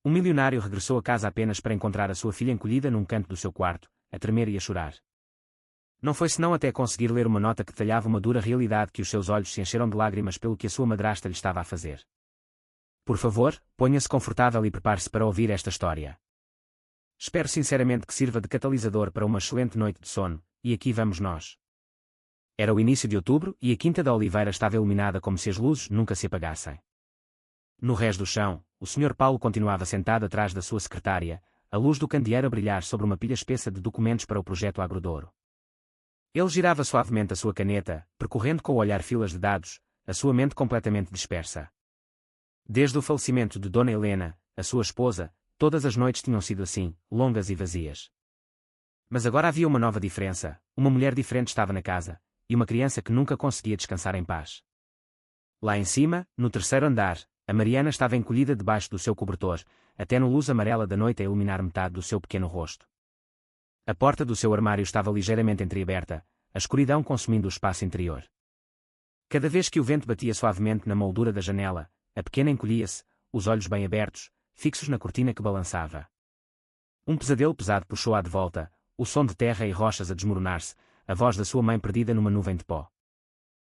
O milionário regressou a casa apenas para encontrar a sua filha encolhida num canto do seu quarto, a tremer e a chorar. Não foi senão até conseguir ler uma nota que detalhava uma dura realidade que os seus olhos se encheram de lágrimas pelo que a sua madrasta lhe estava a fazer. Por favor, ponha-se confortável e prepare-se para ouvir esta história. Espero sinceramente que sirva de catalisador para uma excelente noite de sono, e aqui vamos nós. Era o início de outubro e a Quinta da Oliveira estava iluminada como se as luzes nunca se apagassem. No rés do chão, o Sr. Paulo continuava sentado atrás da sua secretária, a luz do candeeiro a brilhar sobre uma pilha espessa de documentos para o projeto Agrodouro. Ele girava suavemente a sua caneta, percorrendo com o olhar filas de dados, a sua mente completamente dispersa. Desde o falecimento de Dona Helena, a sua esposa, todas as noites tinham sido assim, longas e vazias. Mas agora havia uma nova diferença, uma mulher diferente estava na casa, e uma criança que nunca conseguia descansar em paz. Lá em cima, no terceiro andar, a Mariana estava encolhida debaixo do seu cobertor, até na luz amarela da noite a iluminar metade do seu pequeno rosto. A porta do seu armário estava ligeiramente entreaberta, a escuridão consumindo o espaço interior. Cada vez que o vento batia suavemente na moldura da janela, a pequena encolhia-se, os olhos bem abertos, fixos na cortina que balançava. Um pesadelo pesado puxou-a de volta, o som de terra e rochas a desmoronar-se, a voz da sua mãe perdida numa nuvem de pó.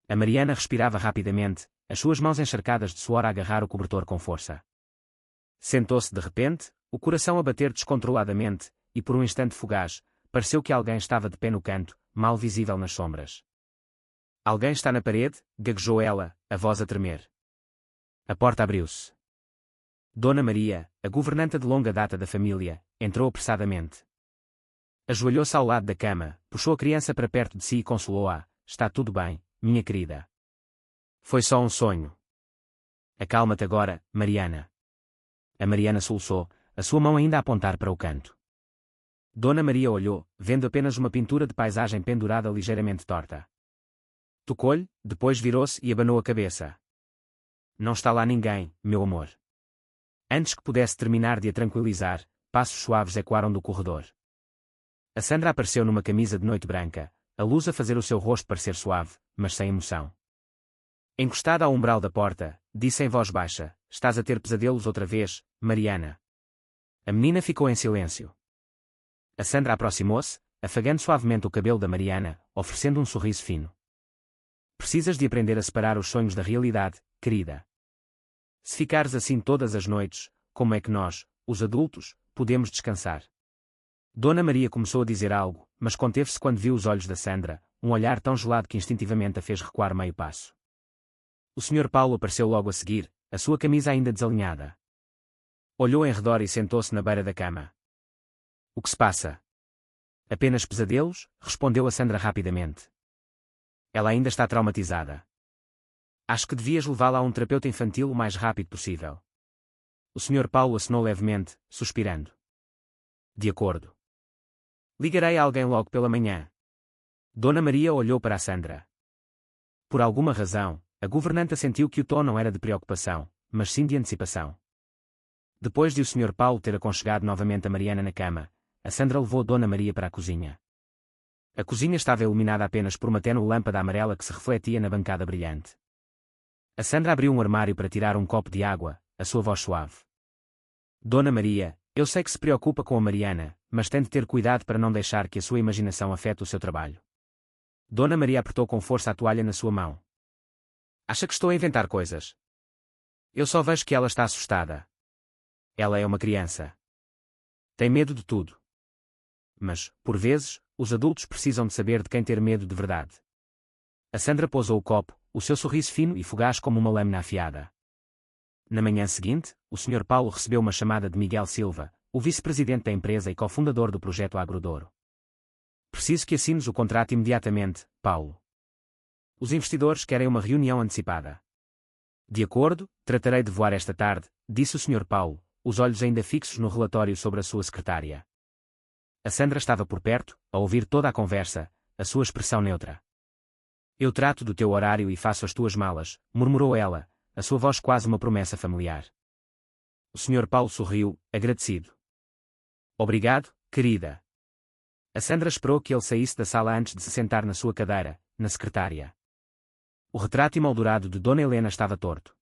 A Mariana respirava rapidamente, as suas mãos encharcadas de suor a agarrar o cobertor com força. Sentou-se de repente, o coração a bater descontroladamente, e por um instante fugaz, pareceu que alguém estava de pé no canto, mal visível nas sombras. Alguém está na parede, gaguejou ela, a voz a tremer. A porta abriu-se. Dona Maria, a governanta de longa data da família, entrou apressadamente. Ajoelhou-se ao lado da cama, puxou a criança para perto de si e consolou-a. Está tudo bem, minha querida. Foi só um sonho. Acalma-te agora, Mariana. A Mariana soluçou, a sua mão ainda a apontar para o canto. Dona Maria olhou, vendo apenas uma pintura de paisagem pendurada ligeiramente torta. Tocou-lhe, depois virou-se e abanou a cabeça. Não está lá ninguém, meu amor. Antes que pudesse terminar de a tranquilizar, passos suaves ecoaram do corredor. A Sandra apareceu numa camisa de noite branca, a luz a fazer o seu rosto parecer suave, mas sem emoção. Encostada ao umbral da porta, disse em voz baixa, estás a ter pesadelos outra vez, Mariana? A menina ficou em silêncio. A Sandra aproximou-se, afagando suavemente o cabelo da Mariana, oferecendo um sorriso fino. Precisas de aprender a separar os sonhos da realidade, querida. Se ficares assim todas as noites, como é que nós, os adultos, podemos descansar? Dona Maria começou a dizer algo, mas conteve-se quando viu os olhos da Sandra, um olhar tão gelado que instintivamente a fez recuar meio passo. O Sr. Paulo apareceu logo a seguir, a sua camisa ainda desalinhada. Olhou em redor e sentou-se na beira da cama. O que se passa? Apenas pesadelos? Respondeu a Sandra rapidamente. Ela ainda está traumatizada. Acho que devias levá-la a um terapeuta infantil o mais rápido possível. O Sr. Paulo acenou levemente, suspirando. De acordo. Ligarei a alguém logo pela manhã. Dona Maria olhou para a Sandra. Por alguma razão, a governanta sentiu que o tom não era de preocupação, mas sim de antecipação. Depois de o Sr. Paulo ter aconchegado novamente a Mariana na cama, a Sandra levou Dona Maria para a cozinha. A cozinha estava iluminada apenas por uma tênue lâmpada amarela que se refletia na bancada brilhante. A Sandra abriu um armário para tirar um copo de água, a sua voz suave. Dona Maria, eu sei que se preocupa com a Mariana, mas tem de ter cuidado para não deixar que a sua imaginação afete o seu trabalho. Dona Maria apertou com força a toalha na sua mão. Acha que estou a inventar coisas? Eu só vejo que ela está assustada. Ela é uma criança. Tem medo de tudo. Mas, por vezes, os adultos precisam de saber de quem ter medo de verdade. A Sandra pousou o copo, o seu sorriso fino e fugaz como uma lâmina afiada. Na manhã seguinte, o Sr. Paulo recebeu uma chamada de Miguel Silva, o vice-presidente da empresa e cofundador do projeto Agrodouro. Preciso que assines o contrato imediatamente, Paulo. Os investidores querem uma reunião antecipada. De acordo, tratarei de voar esta tarde, disse o Sr. Paulo, os olhos ainda fixos no relatório sobre a sua secretária. A Sandra estava por perto, a ouvir toda a conversa, a sua expressão neutra. Eu trato do teu horário e faço as tuas malas, murmurou ela, a sua voz quase uma promessa familiar. O Sr. Paulo sorriu, agradecido. Obrigado, querida. A Sandra esperou que ele saísse da sala antes de se sentar na sua cadeira, na secretária. O retrato emoldurado de Dona Helena estava torto.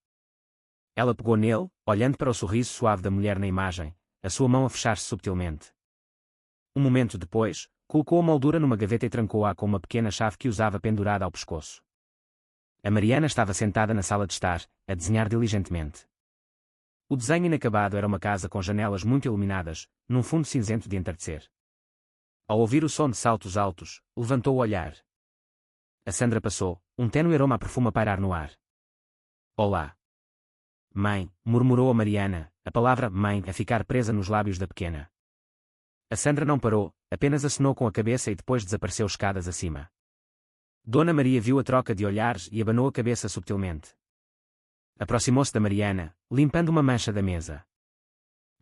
Ela pegou nele, olhando para o sorriso suave da mulher na imagem, a sua mão a fechar-se subtilmente. Um momento depois, colocou a moldura numa gaveta e trancou-a com uma pequena chave que usava pendurada ao pescoço. A Mariana estava sentada na sala de estar, a desenhar diligentemente. O desenho inacabado era uma casa com janelas muito iluminadas, num fundo cinzento de entardecer. Ao ouvir o som de saltos altos, levantou o olhar. A Sandra passou, um tênue aroma a perfume a pairar no ar. Olá. Mãe, murmurou a Mariana, a palavra mãe a ficar presa nos lábios da pequena. A Sandra não parou, apenas acenou com a cabeça e depois desapareceu escadas acima. Dona Maria viu a troca de olhares e abanou a cabeça subtilmente. Aproximou-se da Mariana, limpando uma mancha da mesa.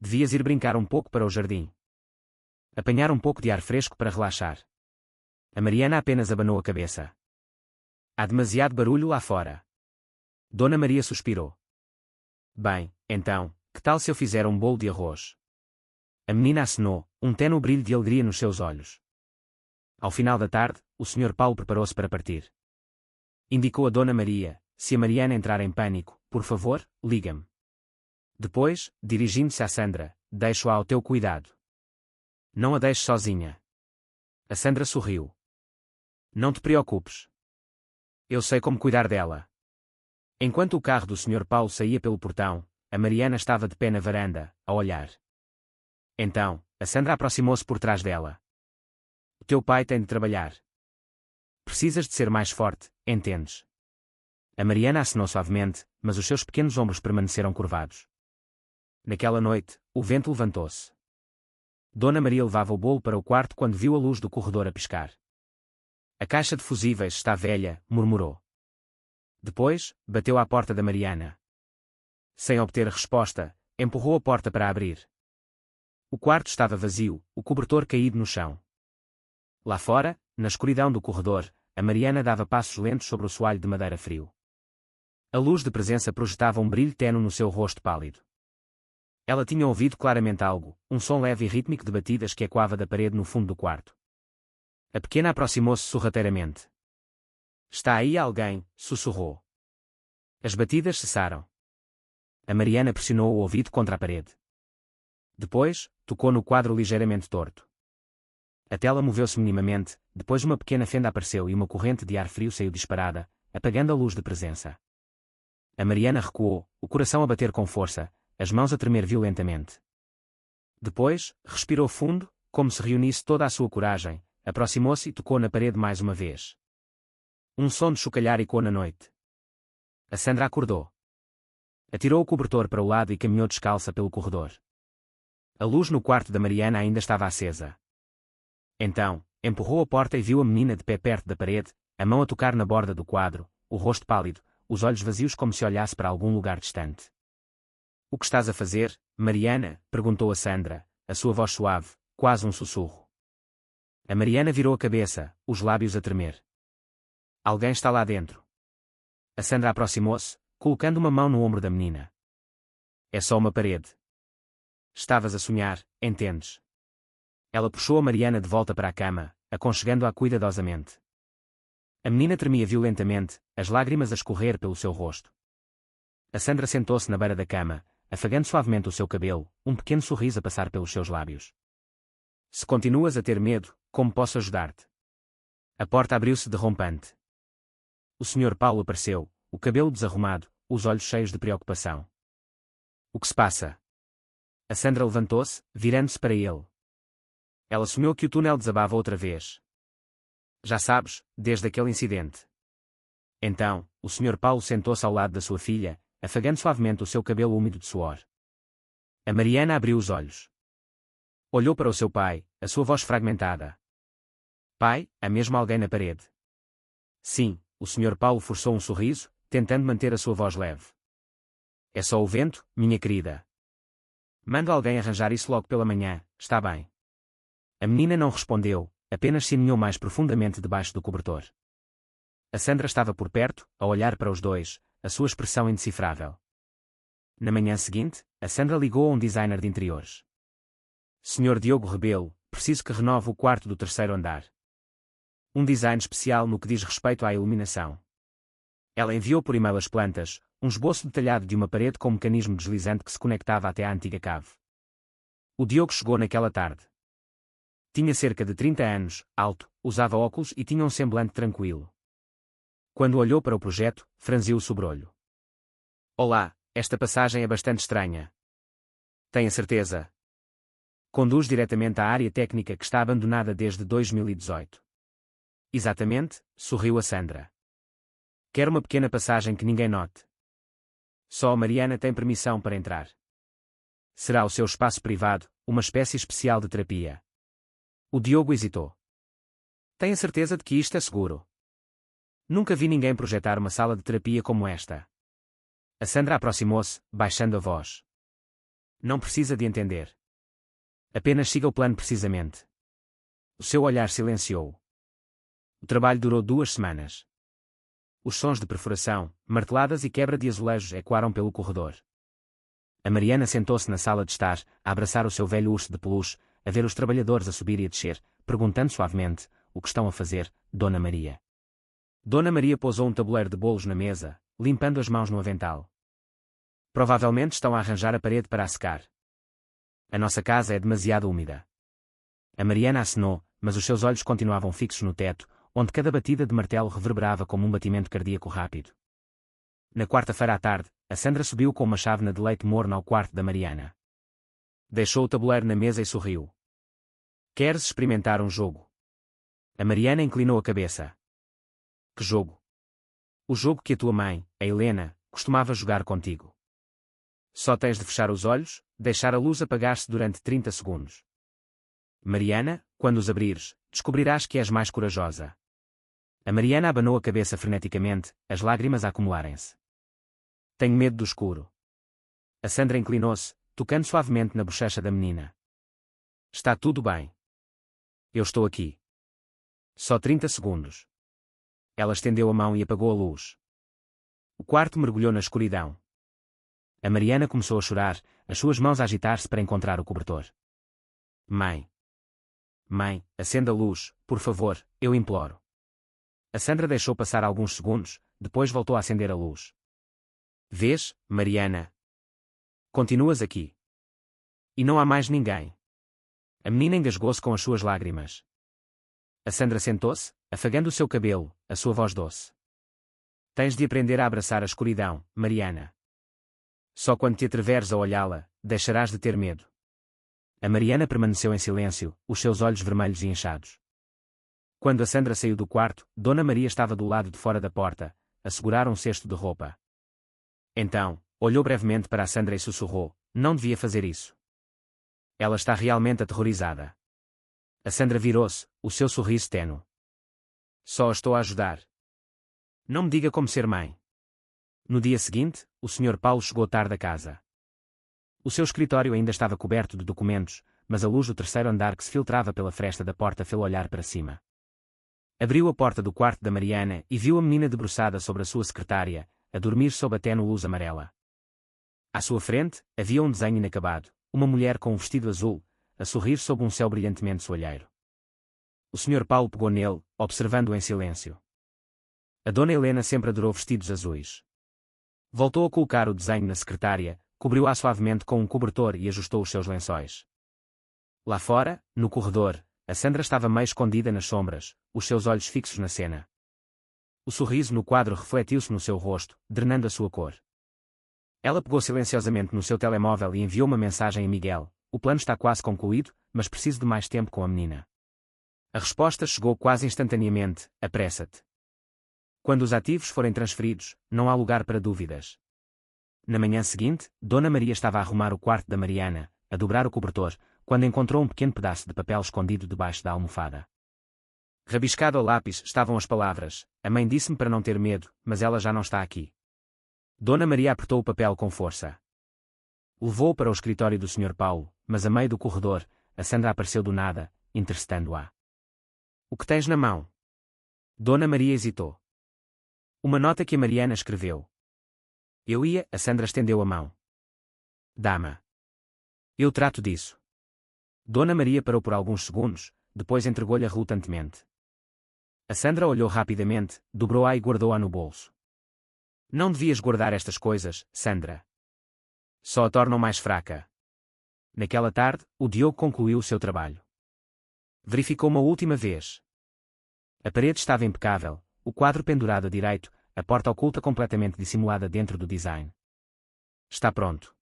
Devias ir brincar um pouco para o jardim. Apanhar um pouco de ar fresco para relaxar. A Mariana apenas abanou a cabeça. Há demasiado barulho lá fora. Dona Maria suspirou. Bem, então, que tal se eu fizer um bolo de arroz? A menina acenou, um tênue brilho de alegria nos seus olhos. Ao final da tarde, o Sr. Paulo preparou-se para partir. Indicou a Dona Maria, se a Mariana entrar em pânico, por favor, liga-me. Depois, dirigindo-se à Sandra, deixo-a ao teu cuidado. Não a deixes sozinha. A Sandra sorriu. Não te preocupes. Eu sei como cuidar dela. Enquanto o carro do Sr. Paulo saía pelo portão, a Mariana estava de pé na varanda, a olhar. Então, a Sandra aproximou-se por trás dela. O teu pai tem de trabalhar. Precisas de ser mais forte, entendes? A Mariana acenou suavemente, mas os seus pequenos ombros permaneceram curvados. Naquela noite, o vento levantou-se. Dona Maria levava o bolo para o quarto quando viu a luz do corredor a piscar. A caixa de fusíveis está velha, murmurou. Depois, bateu à porta da Mariana. Sem obter resposta, empurrou a porta para abrir. O quarto estava vazio, o cobertor caído no chão. Lá fora, na escuridão do corredor, a Mariana dava passos lentos sobre o soalho de madeira frio. A luz de presença projetava um brilho tenue no seu rosto pálido. Ela tinha ouvido claramente algo, um som leve e rítmico de batidas que ecoava da parede no fundo do quarto. A pequena aproximou-se sorrateiramente. Está aí alguém, sussurrou. As batidas cessaram. A Mariana pressionou o ouvido contra a parede. Depois, tocou no quadro ligeiramente torto. A tela moveu-se minimamente, depois uma pequena fenda apareceu e uma corrente de ar frio saiu disparada, apagando a luz de presença. A Mariana recuou, o coração a bater com força, as mãos a tremer violentamente. Depois, respirou fundo, como se reunisse toda a sua coragem, aproximou-se e tocou na parede mais uma vez. Um som de chocalhar ecoou na noite. A Sandra acordou. Atirou o cobertor para o lado e caminhou descalça pelo corredor. A luz no quarto da Mariana ainda estava acesa. Então, empurrou a porta e viu a menina de pé perto da parede, a mão a tocar na borda do quadro, o rosto pálido, os olhos vazios como se olhasse para algum lugar distante. O que estás a fazer, Mariana? Perguntou a Sandra, a sua voz suave, quase um sussurro. A Mariana virou a cabeça, os lábios a tremer. Alguém está lá dentro. A Sandra aproximou-se, colocando uma mão no ombro da menina. É só uma parede. Estavas a sonhar, entendes? Ela puxou a Mariana de volta para a cama, aconchegando-a cuidadosamente. A menina tremia violentamente, as lágrimas a escorrer pelo seu rosto. A Sandra sentou-se na beira da cama, afagando suavemente o seu cabelo, um pequeno sorriso a passar pelos seus lábios. Se continuas a ter medo, como posso ajudar-te? A porta abriu-se derrompante. O Sr. Paulo apareceu, o cabelo desarrumado, os olhos cheios de preocupação. O que se passa? A Sandra levantou-se, virando-se para ele. Ela sonhou que o túnel desabava outra vez. Já sabes, desde aquele incidente. Então, o Sr. Paulo sentou-se ao lado da sua filha, afagando suavemente o seu cabelo úmido de suor. A Mariana abriu os olhos. Olhou para o seu pai, a sua voz fragmentada. Pai, há mesmo alguém na parede? Sim, o Sr. Paulo forçou um sorriso, tentando manter a sua voz leve. É só o vento, minha querida. Mando alguém arranjar isso logo pela manhã, está bem? A menina não respondeu, apenas se aninhou mais profundamente debaixo do cobertor. A Sandra estava por perto, a olhar para os dois, a sua expressão indecifrável. Na manhã seguinte, a Sandra ligou a um designer de interiores. Sr. Diogo Rebelo, preciso que renove o quarto do terceiro andar. Um design especial no que diz respeito à iluminação. Ela enviou por e-mail às plantas um esboço detalhado de uma parede com um mecanismo deslizante que se conectava até à antiga cave. O Diogo chegou naquela tarde. Tinha cerca de 30 anos, alto, usava óculos e tinha um semblante tranquilo. Quando olhou para o projeto, franziu o sobrolho. Olá, esta passagem é bastante estranha. Tenha certeza. Conduz diretamente à área técnica que está abandonada desde 2018. Exatamente, sorriu a Sandra. Quer uma pequena passagem que ninguém note. Só a Mariana tem permissão para entrar. Será o seu espaço privado, uma espécie especial de terapia. O Diogo hesitou. Tenha certeza de que isto é seguro. Nunca vi ninguém projetar uma sala de terapia como esta. A Sandra aproximou-se, baixando a voz. Não precisa de entender. Apenas siga o plano precisamente. O seu olhar silenciou. O trabalho durou 2 semanas. Os sons de perfuração, marteladas e quebra de azulejos ecoaram pelo corredor. A Mariana sentou-se na sala de estar, a abraçar o seu velho urso de peluche, a ver os trabalhadores a subir e a descer, perguntando suavemente: o que estão a fazer, Dona Maria? Dona Maria pousou um tabuleiro de bolos na mesa, limpando as mãos no avental. Provavelmente estão a arranjar a parede para a secar. A nossa casa é demasiado úmida. A Mariana acenou, mas os seus olhos continuavam fixos no teto, onde cada batida de martelo reverberava como um batimento cardíaco rápido. Na quarta-feira à tarde, a Sandra subiu com uma chávena de leite morno ao quarto da Mariana. Deixou o tabuleiro na mesa e sorriu. Queres experimentar um jogo? A Mariana inclinou a cabeça. Que jogo? O jogo que a tua mãe, a Helena, costumava jogar contigo. Só tens de fechar os olhos, deixar a luz apagar-se durante 30 segundos. Mariana, quando os abrires, descobrirás que és mais corajosa. A Mariana abanou a cabeça freneticamente, as lágrimas a acumularem-se. Tenho medo do escuro. A Sandra inclinou-se, tocando suavemente na bochecha da menina. Está tudo bem. Eu estou aqui. Só 30 segundos. Ela estendeu a mão e apagou a luz. O quarto mergulhou na escuridão. A Mariana começou a chorar, as suas mãos a agitar-se para encontrar o cobertor. Mãe. Mãe, acenda a luz, por favor, eu imploro. A Sandra deixou passar alguns segundos, depois voltou a acender a luz. Vês, Mariana? Continuas aqui. E não há mais ninguém. A menina engasgou-se com as suas lágrimas. A Sandra sentou-se, afagando o seu cabelo, a sua voz doce. Tens de aprender a abraçar a escuridão, Mariana. Só quando te atreveres a olhá-la, deixarás de ter medo. A Mariana permaneceu em silêncio, os seus olhos vermelhos e inchados. Quando a Sandra saiu do quarto, Dona Maria estava do lado de fora da porta, a segurar um cesto de roupa. Então, olhou brevemente para a Sandra e sussurrou: não devia fazer isso. Ela está realmente aterrorizada. A Sandra virou-se, o seu sorriso tênue. Só a estou a ajudar. Não me diga como ser mãe. No dia seguinte, o Sr. Paulo chegou tarde a casa. O seu escritório ainda estava coberto de documentos, mas a luz do terceiro andar que se filtrava pela fresta da porta fê-lo olhar para cima. Abriu a porta do quarto da Mariana e viu a menina debruçada sobre a sua secretária, a dormir sob a tênue luz amarela. À sua frente, havia um desenho inacabado, uma mulher com um vestido azul, a sorrir sob um céu brilhantemente soalheiro. O Sr. Paulo pegou nele, observando-o em silêncio. A Dona Helena sempre adorou vestidos azuis. Voltou a colocar o desenho na secretária, cobriu-a suavemente com um cobertor e ajustou os seus lençóis. Lá fora, no corredor, a Sandra estava meio escondida nas sombras, os seus olhos fixos na cena. O sorriso no quadro refletiu-se no seu rosto, drenando a sua cor. Ela pegou silenciosamente no seu telemóvel e enviou uma mensagem a Miguel: o plano está quase concluído, mas preciso de mais tempo com a menina. A resposta chegou quase instantaneamente: apressa-te. Quando os ativos forem transferidos, não há lugar para dúvidas. Na manhã seguinte, Dona Maria estava a arrumar o quarto da Mariana, a dobrar o cobertor, quando encontrou um pequeno pedaço de papel escondido debaixo da almofada. Rabiscado a lápis estavam as palavras: a mãe disse-me para não ter medo, mas ela já não está aqui. Dona Maria apertou o papel com força. Levou-o para o escritório do Sr. Paulo, mas a meio do corredor, a Sandra apareceu do nada, interceptando-a. O que tens na mão? Dona Maria hesitou. Uma nota que a Mariana escreveu. A Sandra estendeu a mão. Dama. Eu trato disso. Dona Maria parou por alguns segundos, depois entregou-lhe relutantemente. A Sandra olhou rapidamente, dobrou-a e guardou-a no bolso. Não devias guardar estas coisas, Sandra. Só a tornam mais fraca. Naquela tarde, o Diogo concluiu o seu trabalho. Verificou uma última vez. A parede estava impecável, o quadro pendurado a direito, a porta oculta completamente dissimulada dentro do design. Está pronto.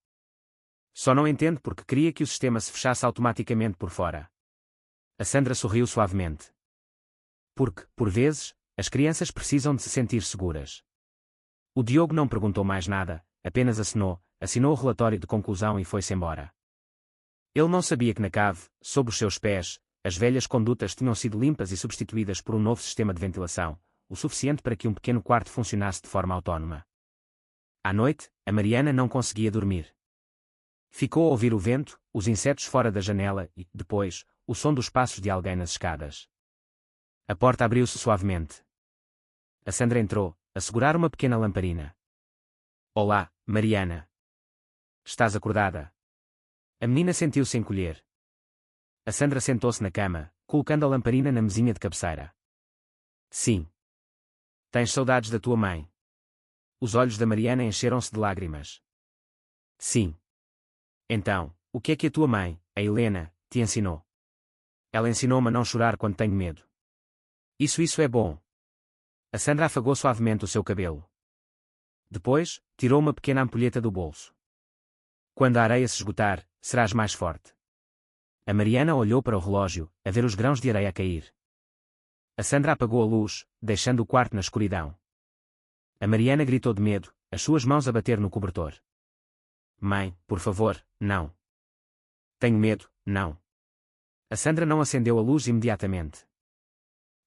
Só não entendo porque queria que o sistema se fechasse automaticamente por fora. A Sandra sorriu suavemente. Porque, por vezes, as crianças precisam de se sentir seguras. O Diogo não perguntou mais nada, apenas assinou o relatório de conclusão e foi-se embora. Ele não sabia que na cave, sob os seus pés, as velhas condutas tinham sido limpas e substituídas por um novo sistema de ventilação, o suficiente para que um pequeno quarto funcionasse de forma autónoma. À noite, a Mariana não conseguia dormir. Ficou a ouvir o vento, os insetos fora da janela e, depois, o som dos passos de alguém nas escadas. A porta abriu-se suavemente. A Sandra entrou, a segurar uma pequena lamparina. Olá, Mariana. Estás acordada? A menina sentiu-se encolher. A Sandra sentou-se na cama, colocando a lamparina na mesinha de cabeceira. Sim. Tens saudades da tua mãe? Os olhos da Mariana encheram-se de lágrimas. Sim. Então, o que é que a tua mãe, a Helena, te ensinou? Ela ensinou-me a não chorar quando tenho medo. Isso é bom. A Sandra afagou suavemente o seu cabelo. Depois, tirou uma pequena ampulheta do bolso. Quando a areia se esgotar, serás mais forte. A Mariana olhou para o relógio, a ver os grãos de areia a cair. A Sandra apagou a luz, deixando o quarto na escuridão. A Mariana gritou de medo, as suas mãos a bater no cobertor. Mãe, por favor, não. Tenho medo, não. A Sandra não acendeu a luz imediatamente.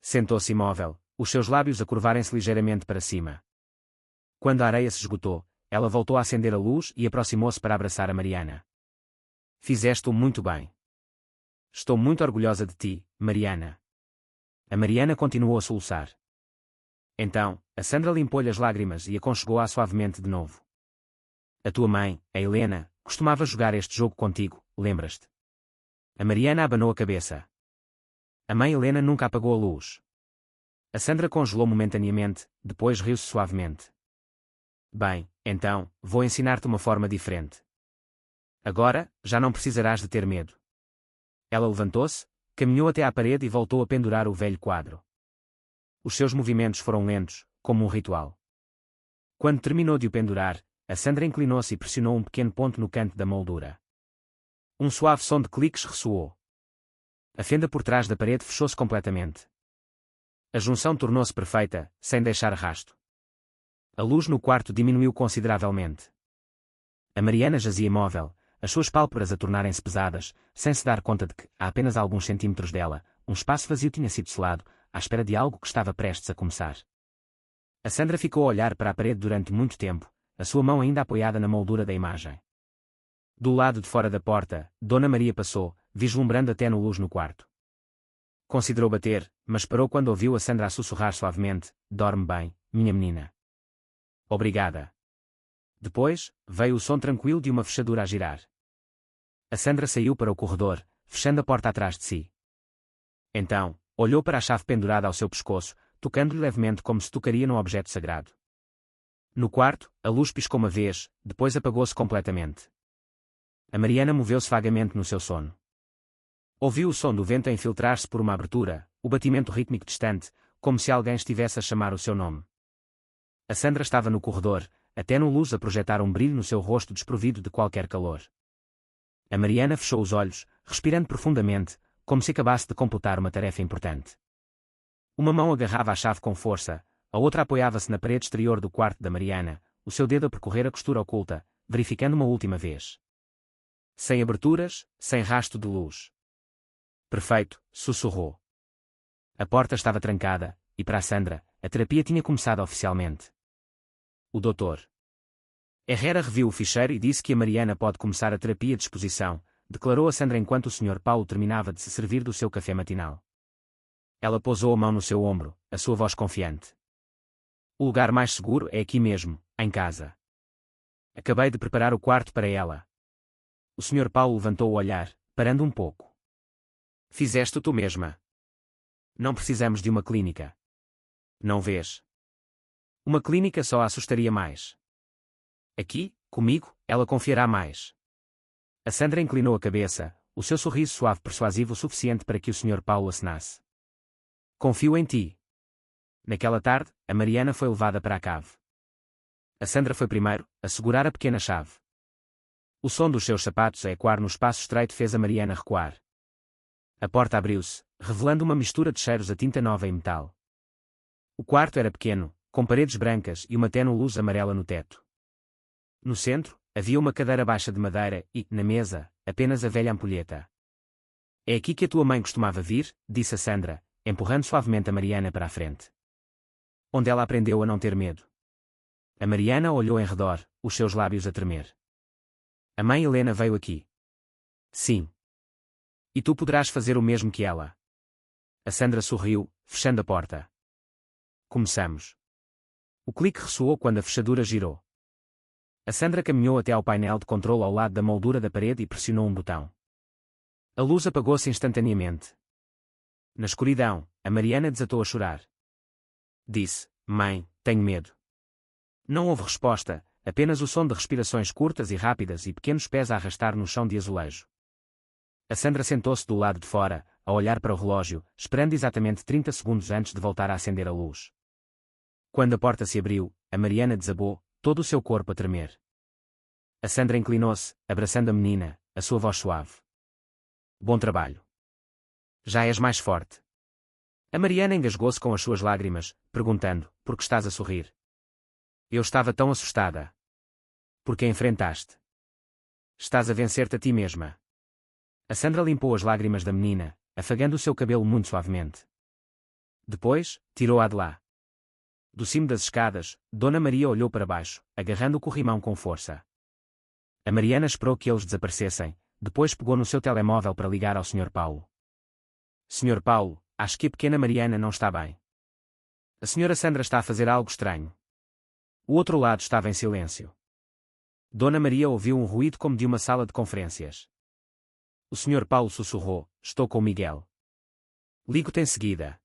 Sentou-se imóvel, os seus lábios a curvarem-se ligeiramente para cima. Quando a areia se esgotou, ela voltou a acender a luz e aproximou-se para abraçar a Mariana. Fizeste-o muito bem. Estou muito orgulhosa de ti, Mariana. A Mariana continuou a soluçar. Então, a Sandra limpou-lhe as lágrimas e aconchegou-a suavemente de novo. A tua mãe, a Helena, costumava jogar este jogo contigo, lembras-te? A Mariana abanou a cabeça. A mãe Helena nunca apagou a luz. A Sandra congelou momentaneamente, depois riu-se suavemente. Bem, então, vou ensinar-te uma forma diferente. Agora, já não precisarás de ter medo. Ela levantou-se, caminhou até à parede e voltou a pendurar o velho quadro. Os seus movimentos foram lentos, como um ritual. Quando terminou de o pendurar, a Sandra inclinou-se e pressionou um pequeno ponto no canto da moldura. Um suave som de cliques ressoou. A fenda por trás da parede fechou-se completamente. A junção tornou-se perfeita, sem deixar rasto. A luz no quarto diminuiu consideravelmente. A Mariana jazia imóvel, as suas pálpebras a tornarem-se pesadas, sem se dar conta de que, a apenas alguns centímetros dela, um espaço vazio tinha sido selado, à espera de algo que estava prestes a começar. A Sandra ficou a olhar para a parede durante muito tempo, a sua mão ainda apoiada na moldura da imagem. Do lado de fora da porta, Dona Maria passou, vislumbrando a tênue luz no quarto. Considerou bater, mas parou quando ouviu a Sandra a sussurrar suavemente: dorme bem, minha menina. Obrigada. Depois, veio o som tranquilo de uma fechadura a girar. A Sandra saiu para o corredor, fechando a porta atrás de si. Então, olhou para a chave pendurada ao seu pescoço, tocando-lhe levemente como se tocaria num objeto sagrado. No quarto, a luz piscou uma vez, depois apagou-se completamente. A Mariana moveu-se vagamente no seu sono. Ouviu o som do vento a infiltrar-se por uma abertura, o batimento rítmico distante, como se alguém estivesse a chamar o seu nome. A Sandra estava no corredor, a tênue luz a projetar um brilho no seu rosto desprovido de qualquer calor. A Mariana fechou os olhos, respirando profundamente, como se acabasse de completar uma tarefa importante. Uma mão agarrava a chave com força, a outra apoiava-se na parede exterior do quarto da Mariana, o seu dedo a percorrer a costura oculta, verificando uma última vez. Sem aberturas, sem rasto de luz. Perfeito, sussurrou. A porta estava trancada, e para a Sandra, a terapia tinha começado oficialmente. O Dr. Herrera reviu o ficheiro e disse que a Mariana pode começar a terapia de exposição, declarou a Sandra enquanto o Sr. Paulo terminava de se servir do seu café matinal. Ela pousou a mão no seu ombro, a sua voz confiante. O lugar mais seguro é aqui mesmo, em casa. Acabei de preparar o quarto para ela. O Sr. Paulo levantou o olhar, parando um pouco. Fizeste tu mesma. Não precisamos de uma clínica. Não vês? Uma clínica só a assustaria mais. Aqui, comigo, ela confiará mais. A Sandra inclinou a cabeça, o seu sorriso suave persuasivo o suficiente para que o Sr. Paulo acenasse. Confio em ti. Naquela tarde, a Mariana foi levada para a cave. A Sandra foi primeiro, a segurar a pequena chave. O som dos seus sapatos a ecoar no espaço estreito fez a Mariana recuar. A porta abriu-se, revelando uma mistura de cheiros a tinta nova e metal. O quarto era pequeno, com paredes brancas e uma tênue luz amarela no teto. No centro, havia uma cadeira baixa de madeira e, na mesa, apenas a velha ampulheta. É aqui que a tua mãe costumava vir, disse a Sandra, empurrando suavemente a Mariana para a frente. Onde ela aprendeu a não ter medo. A Mariana olhou em redor, os seus lábios a tremer. A mãe Helena veio aqui. Sim. E tu poderás fazer o mesmo que ela. A Sandra sorriu, fechando a porta. Começamos. O clique ressoou quando a fechadura girou. A Sandra caminhou até ao painel de controle ao lado da moldura da parede e pressionou um botão. A luz apagou-se instantaneamente. Na escuridão, a Mariana desatou a chorar. Disse, mãe, tenho medo. Não houve resposta, apenas o som de respirações curtas e rápidas e pequenos pés a arrastar no chão de azulejo. A Sandra sentou-se do lado de fora, a olhar para o relógio, esperando exatamente 30 segundos antes de voltar a acender a luz. Quando a porta se abriu, a Mariana desabou, todo o seu corpo a tremer. A Sandra inclinou-se, abraçando a menina, a sua voz suave. Bom trabalho. Já és mais forte. A Mariana engasgou-se com as suas lágrimas, perguntando, por que estás a sorrir? Eu estava tão assustada. Por que enfrentaste? Estás a vencer-te a ti mesma. A Sandra limpou as lágrimas da menina, afagando o seu cabelo muito suavemente. Depois, tirou-a de lá. Do cimo das escadas, Dona Maria olhou para baixo, agarrando o corrimão com força. A Mariana esperou que eles desaparecessem, depois pegou no seu telemóvel para ligar ao Sr. Paulo. Sr. Paulo, acho que a pequena Mariana não está bem. A Sra. Sandra está a fazer algo estranho. O outro lado estava em silêncio. Dona Maria ouviu um ruído como de uma sala de conferências. O Sr. Paulo sussurrou, estou com Miguel. Ligo-te em seguida.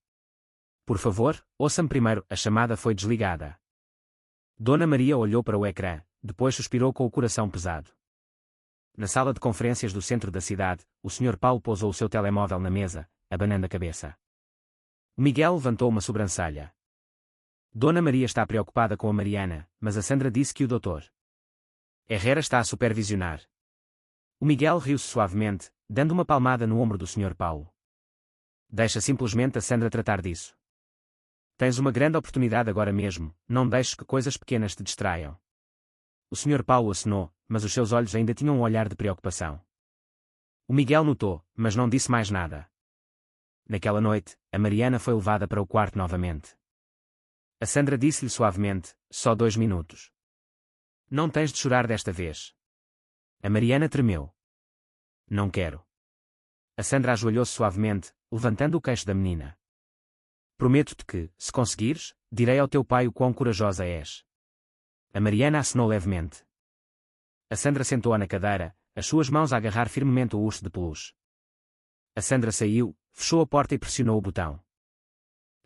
Por favor, ouça-me primeiro, a chamada foi desligada. Dona Maria olhou para o ecrã, depois suspirou com o coração pesado. Na sala de conferências do centro da cidade, o Sr. Paulo pousou o seu telemóvel na mesa, abanando a cabeça. Miguel levantou uma sobrancelha. Dona Maria está preocupada com a Mariana, mas a Sandra disse que o Dr. Herrera está a supervisionar. O Miguel riu-se suavemente, dando uma palmada no ombro do Sr. Paulo. Deixa simplesmente a Sandra tratar disso. Tens uma grande oportunidade agora mesmo, não deixes que coisas pequenas te distraiam. O Sr. Paulo acenou, mas os seus olhos ainda tinham um olhar de preocupação. O Miguel notou, mas não disse mais nada. Naquela noite, a Mariana foi levada para o quarto novamente. A Sandra disse-lhe suavemente, só 2 minutos. Não tens de chorar desta vez. A Mariana tremeu. Não quero. A Sandra ajoelhou-se suavemente, levantando o queixo da menina. Prometo-te que, se conseguires, direi ao teu pai o quão corajosa és. A Mariana acenou levemente. A Sandra sentou-a na cadeira, as suas mãos a agarrar firmemente o urso de peluche. A Sandra saiu, fechou a porta e pressionou o botão.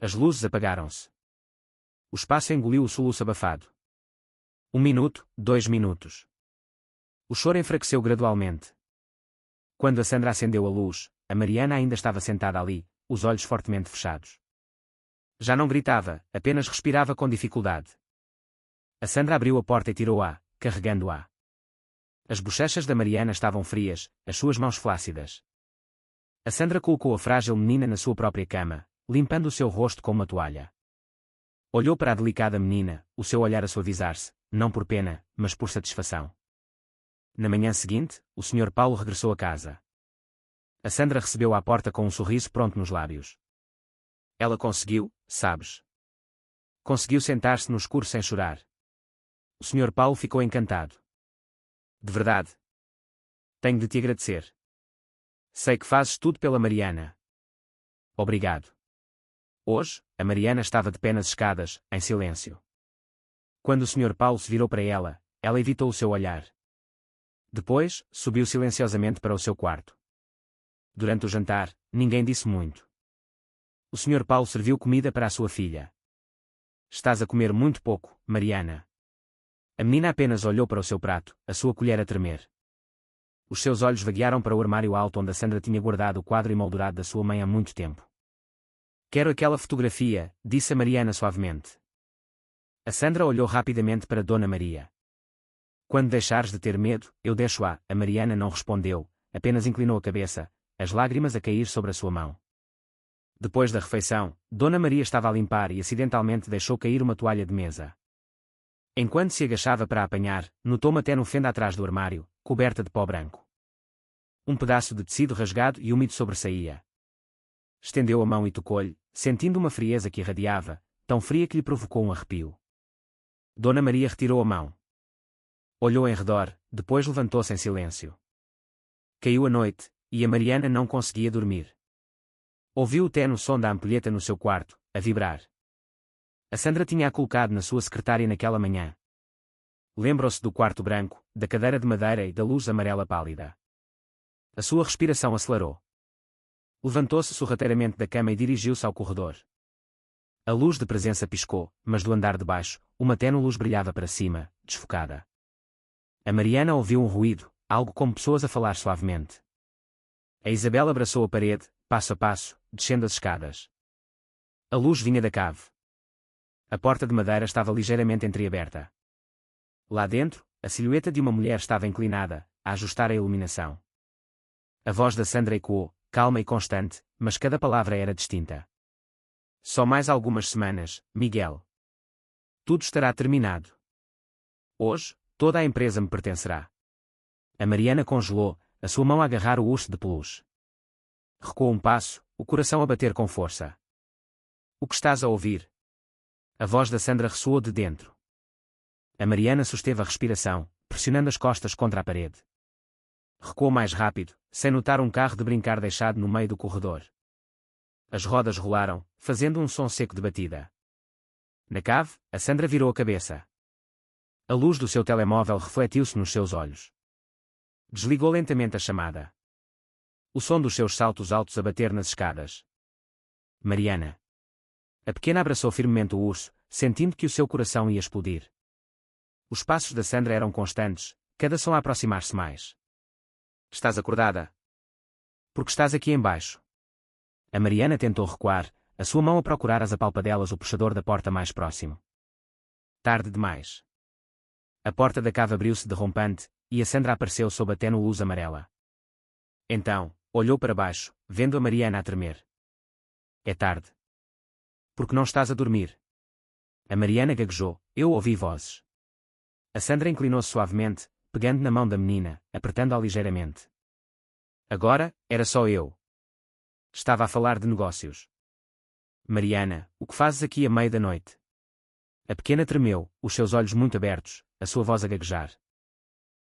As luzes apagaram-se. O espaço engoliu o soluço abafado. 1 minuto, 2 minutos. O choro enfraqueceu gradualmente. Quando a Sandra acendeu a luz, a Mariana ainda estava sentada ali, os olhos fortemente fechados. Já não gritava, apenas respirava com dificuldade. A Sandra abriu a porta e tirou-a, carregando-a. As bochechas da Mariana estavam frias, as suas mãos flácidas. A Sandra colocou a frágil menina na sua própria cama, limpando o seu rosto com uma toalha. Olhou para a delicada menina, o seu olhar a suavizar-se, não por pena, mas por satisfação. Na manhã seguinte, o Sr. Paulo regressou a casa. A Sandra recebeu-a à porta com um sorriso pronto nos lábios. Ela conseguiu, sabes. Conseguiu sentar-se no escuro sem chorar. O Sr. Paulo ficou encantado. De verdade. Tenho de te agradecer. Sei que fazes tudo pela Mariana. Obrigado. Hoje, a Mariana estava de pé nas escadas, em silêncio. Quando o Sr. Paulo se virou para ela, ela evitou o seu olhar. Depois, subiu silenciosamente para o seu quarto. Durante o jantar, ninguém disse muito. O Sr. Paulo serviu comida para a sua filha. Estás a comer muito pouco, Mariana. A menina apenas olhou para o seu prato, a sua colher a tremer. Os seus olhos vaguearam para o armário alto onde a Sandra tinha guardado o quadro emoldurado da sua mãe há muito tempo. Quero aquela fotografia, disse a Mariana suavemente. A Sandra olhou rapidamente para Dona Maria. Quando deixares de ter medo, eu deixo-a. A Mariana não respondeu, apenas inclinou a cabeça, as lágrimas a cair sobre a sua mão. Depois da refeição, Dona Maria estava a limpar e acidentalmente deixou cair uma toalha de mesa. Enquanto se agachava para a apanhar, notou uma tênue fenda atrás do armário, coberta de pó branco. Um pedaço de tecido rasgado e úmido sobressaía. Estendeu a mão e tocou-lhe, sentindo uma frieza que irradiava, tão fria que lhe provocou um arrepio. Dona Maria retirou a mão. Olhou em redor, depois levantou-se em silêncio. Caiu a noite, e a Mariana não conseguia dormir. Ouviu o tênue som da ampulheta no seu quarto, a vibrar. A Sandra tinha-a colocado na sua secretária naquela manhã. Lembrou-se do quarto branco, da cadeira de madeira e da luz amarela pálida. A sua respiração acelerou. Levantou-se sorrateiramente da cama e dirigiu-se ao corredor. A luz de presença piscou, mas do andar de baixo, uma tênue luz brilhava para cima, desfocada. A Mariana ouviu um ruído, algo como pessoas a falar suavemente. A Isabel abraçou a parede, passo a passo, descendo as escadas. A luz vinha da cave. A porta de madeira estava ligeiramente entreaberta. Lá dentro, a silhueta de uma mulher estava inclinada, a ajustar a iluminação. A voz da Sandra ecoou, calma e constante, mas cada palavra era distinta. Só mais algumas semanas, Miguel. Tudo estará terminado. Hoje, toda a empresa me pertencerá. A Mariana congelou, a sua mão a agarrar o urso de peluche. Recuou um passo, o coração a bater com força. O que estás a ouvir? A voz da Sandra ressoou de dentro. A Mariana susteve a respiração, pressionando as costas contra a parede. Recuou mais rápido, sem notar um carro de brincar deixado no meio do corredor. As rodas rolaram, fazendo um som seco de batida. Na cave, a Sandra virou a cabeça. A luz do seu telemóvel refletiu-se nos seus olhos. Desligou lentamente a chamada. O som dos seus saltos altos a bater nas escadas. Mariana. A pequena abraçou firmemente o urso, sentindo que o seu coração ia explodir. Os passos da Sandra eram constantes, cada som a aproximar-se mais. Estás acordada? Porque estás aqui embaixo. A Mariana tentou recuar, a sua mão a procurar as apalpadelas o puxador da porta mais próximo. Tarde demais. A porta da cave abriu-se derrompante, e a Sandra apareceu sob a tênue luz amarela. Então, olhou para baixo, vendo a Mariana a tremer. É tarde. Porque não estás a dormir? A Mariana gaguejou, eu ouvi vozes. A Sandra inclinou-se suavemente, pegando na mão da menina, apertando-a ligeiramente. Agora, era só eu. Estava a falar de negócios. Mariana, o que fazes aqui à meia da noite? A pequena tremeu, os seus olhos muito abertos, a sua voz a gaguejar.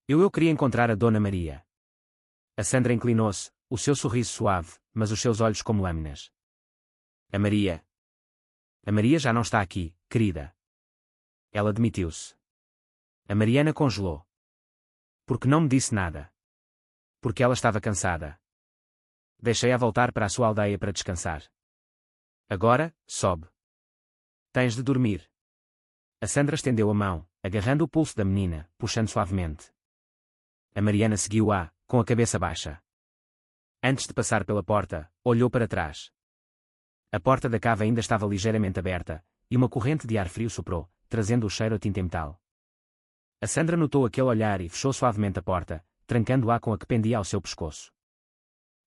Eu queria encontrar a Dona Maria. A Sandra inclinou-se, o seu sorriso suave, mas os seus olhos como lâminas. A Maria já não está aqui, querida. Ela demitiu-se. A Mariana congelou. Porque não me disse nada. Porque ela estava cansada. Deixei-a voltar para a sua aldeia para descansar. Agora, sobe. Tens de dormir. A Sandra estendeu a mão, agarrando o pulso da menina, puxando suavemente. A Mariana seguiu-a, com a cabeça baixa. Antes de passar pela porta, olhou para trás. A porta da cave ainda estava ligeiramente aberta, e uma corrente de ar frio soprou, trazendo o cheiro a tinta em metal. A Sandra notou aquele olhar e fechou suavemente a porta, trancando-a com a que pendia ao seu pescoço.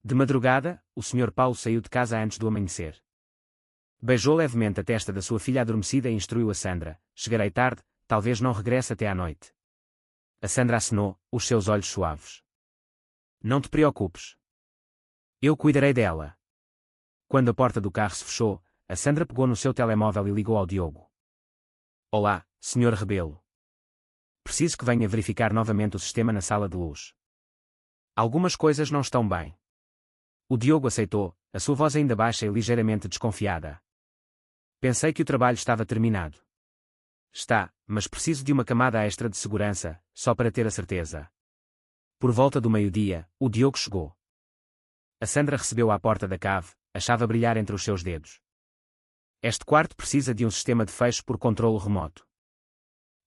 De madrugada, o Sr. Paulo saiu de casa antes do amanhecer. Beijou levemente a testa da sua filha adormecida e instruiu a Sandra: chegarei tarde, talvez não regresse até à noite. A Sandra acenou, os seus olhos suaves. Não te preocupes. Eu cuidarei dela. Quando a porta do carro se fechou, a Sandra pegou no seu telemóvel e ligou ao Diogo. Olá, Sr. Rebelo. Preciso que venha verificar novamente o sistema na sala de luz. Algumas coisas não estão bem. O Diogo aceitou, a sua voz ainda baixa e ligeiramente desconfiada. Pensei que o trabalho estava terminado. Está, mas preciso de uma camada extra de segurança, só para ter a certeza. Por volta do meio-dia, o Diogo chegou. A Sandra recebeu-a à porta da cave, a chave a brilhar entre os seus dedos. Este quarto precisa de um sistema de fecho por controlo remoto.